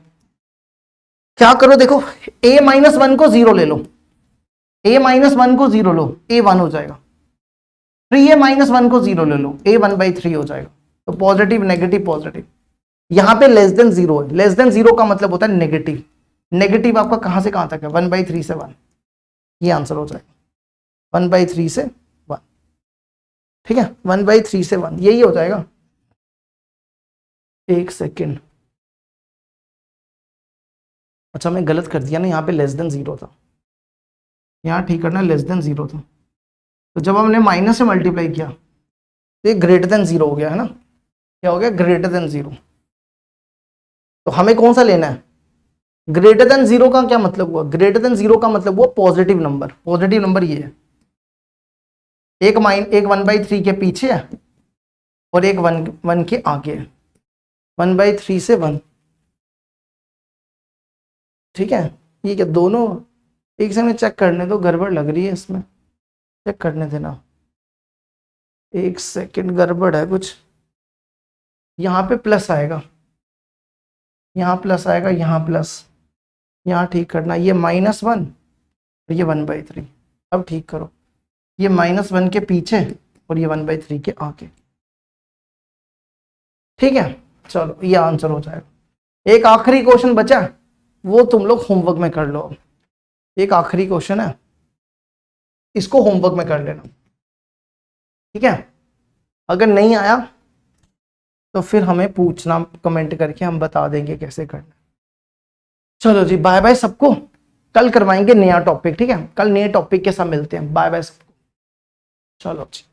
क्या करो, देखो a -1 को 0 ले लो, a -1 को 0 लो, a 1 हो जाएगा, 3a -1 को 0 ले लो, a 1/3 हो जाएगा। तो पॉजिटिव नेगेटिव पॉजिटिव, यहां पे <0 है, <0 का मतलब होता है नेगेटिव, नेगेटिव आपका कहां से कहां तक है, 1/3 से 1, ये आंसर हो जाएगा, 1/3 से 1, ठीक है, 1/3 से 1, यही हो जाएगा। एक सेकेंड, अच्छा मैं गलत कर दिया ना, यहाँ पे <0 था, यहाँ ठीक करना, <0 था, तो जब हमने माइनस से मल्टीप्लाई किया तो ये <0 हो गया है ना, क्या हो गया, <0। तो हमें कौन सा लेना है, <0 का क्या मतलब हुआ, <0 का मतलब हुआ पॉजिटिव नंबर, पॉजिटिव नंबर ये है, एक 1/3 के पीछे है और एक 1 के आगे है, 1/3 से 1, ठीक है, ये क्या दोनों एक समय चेक करने दो, गड़बड़ लग रही है इसमें, चेक करने देना, एक सेकंड, गड़बड़ है कुछ, यहाँ पे प्लस आएगा, यहाँ प्लस आएगा, यहाँ प्लस, यहाँ ठीक करना, ये -1 और ये 1/3, अब ठीक करो, ये -1 के पीछे और ये 1/3 के आगे, ठीक है, चलो ये आंसर हो जाएगा। एक आखिरी क्वेश्चन बचा, वो तुम लोग होमवर्क में कर लो, एक आखिरी क्वेश्चन है, इसको होमवर्क में कर लेना, ठीक है, अगर नहीं आया तो फिर हमें पूछना कमेंट करके, हम बता देंगे कैसे करना। चलो जी, बाय बाय सबको, कल करवाएंगे नया टॉपिक, ठीक है, कल नए टॉपिक के साथ मिलते हैं, बाय बाय सबको, चलो जी।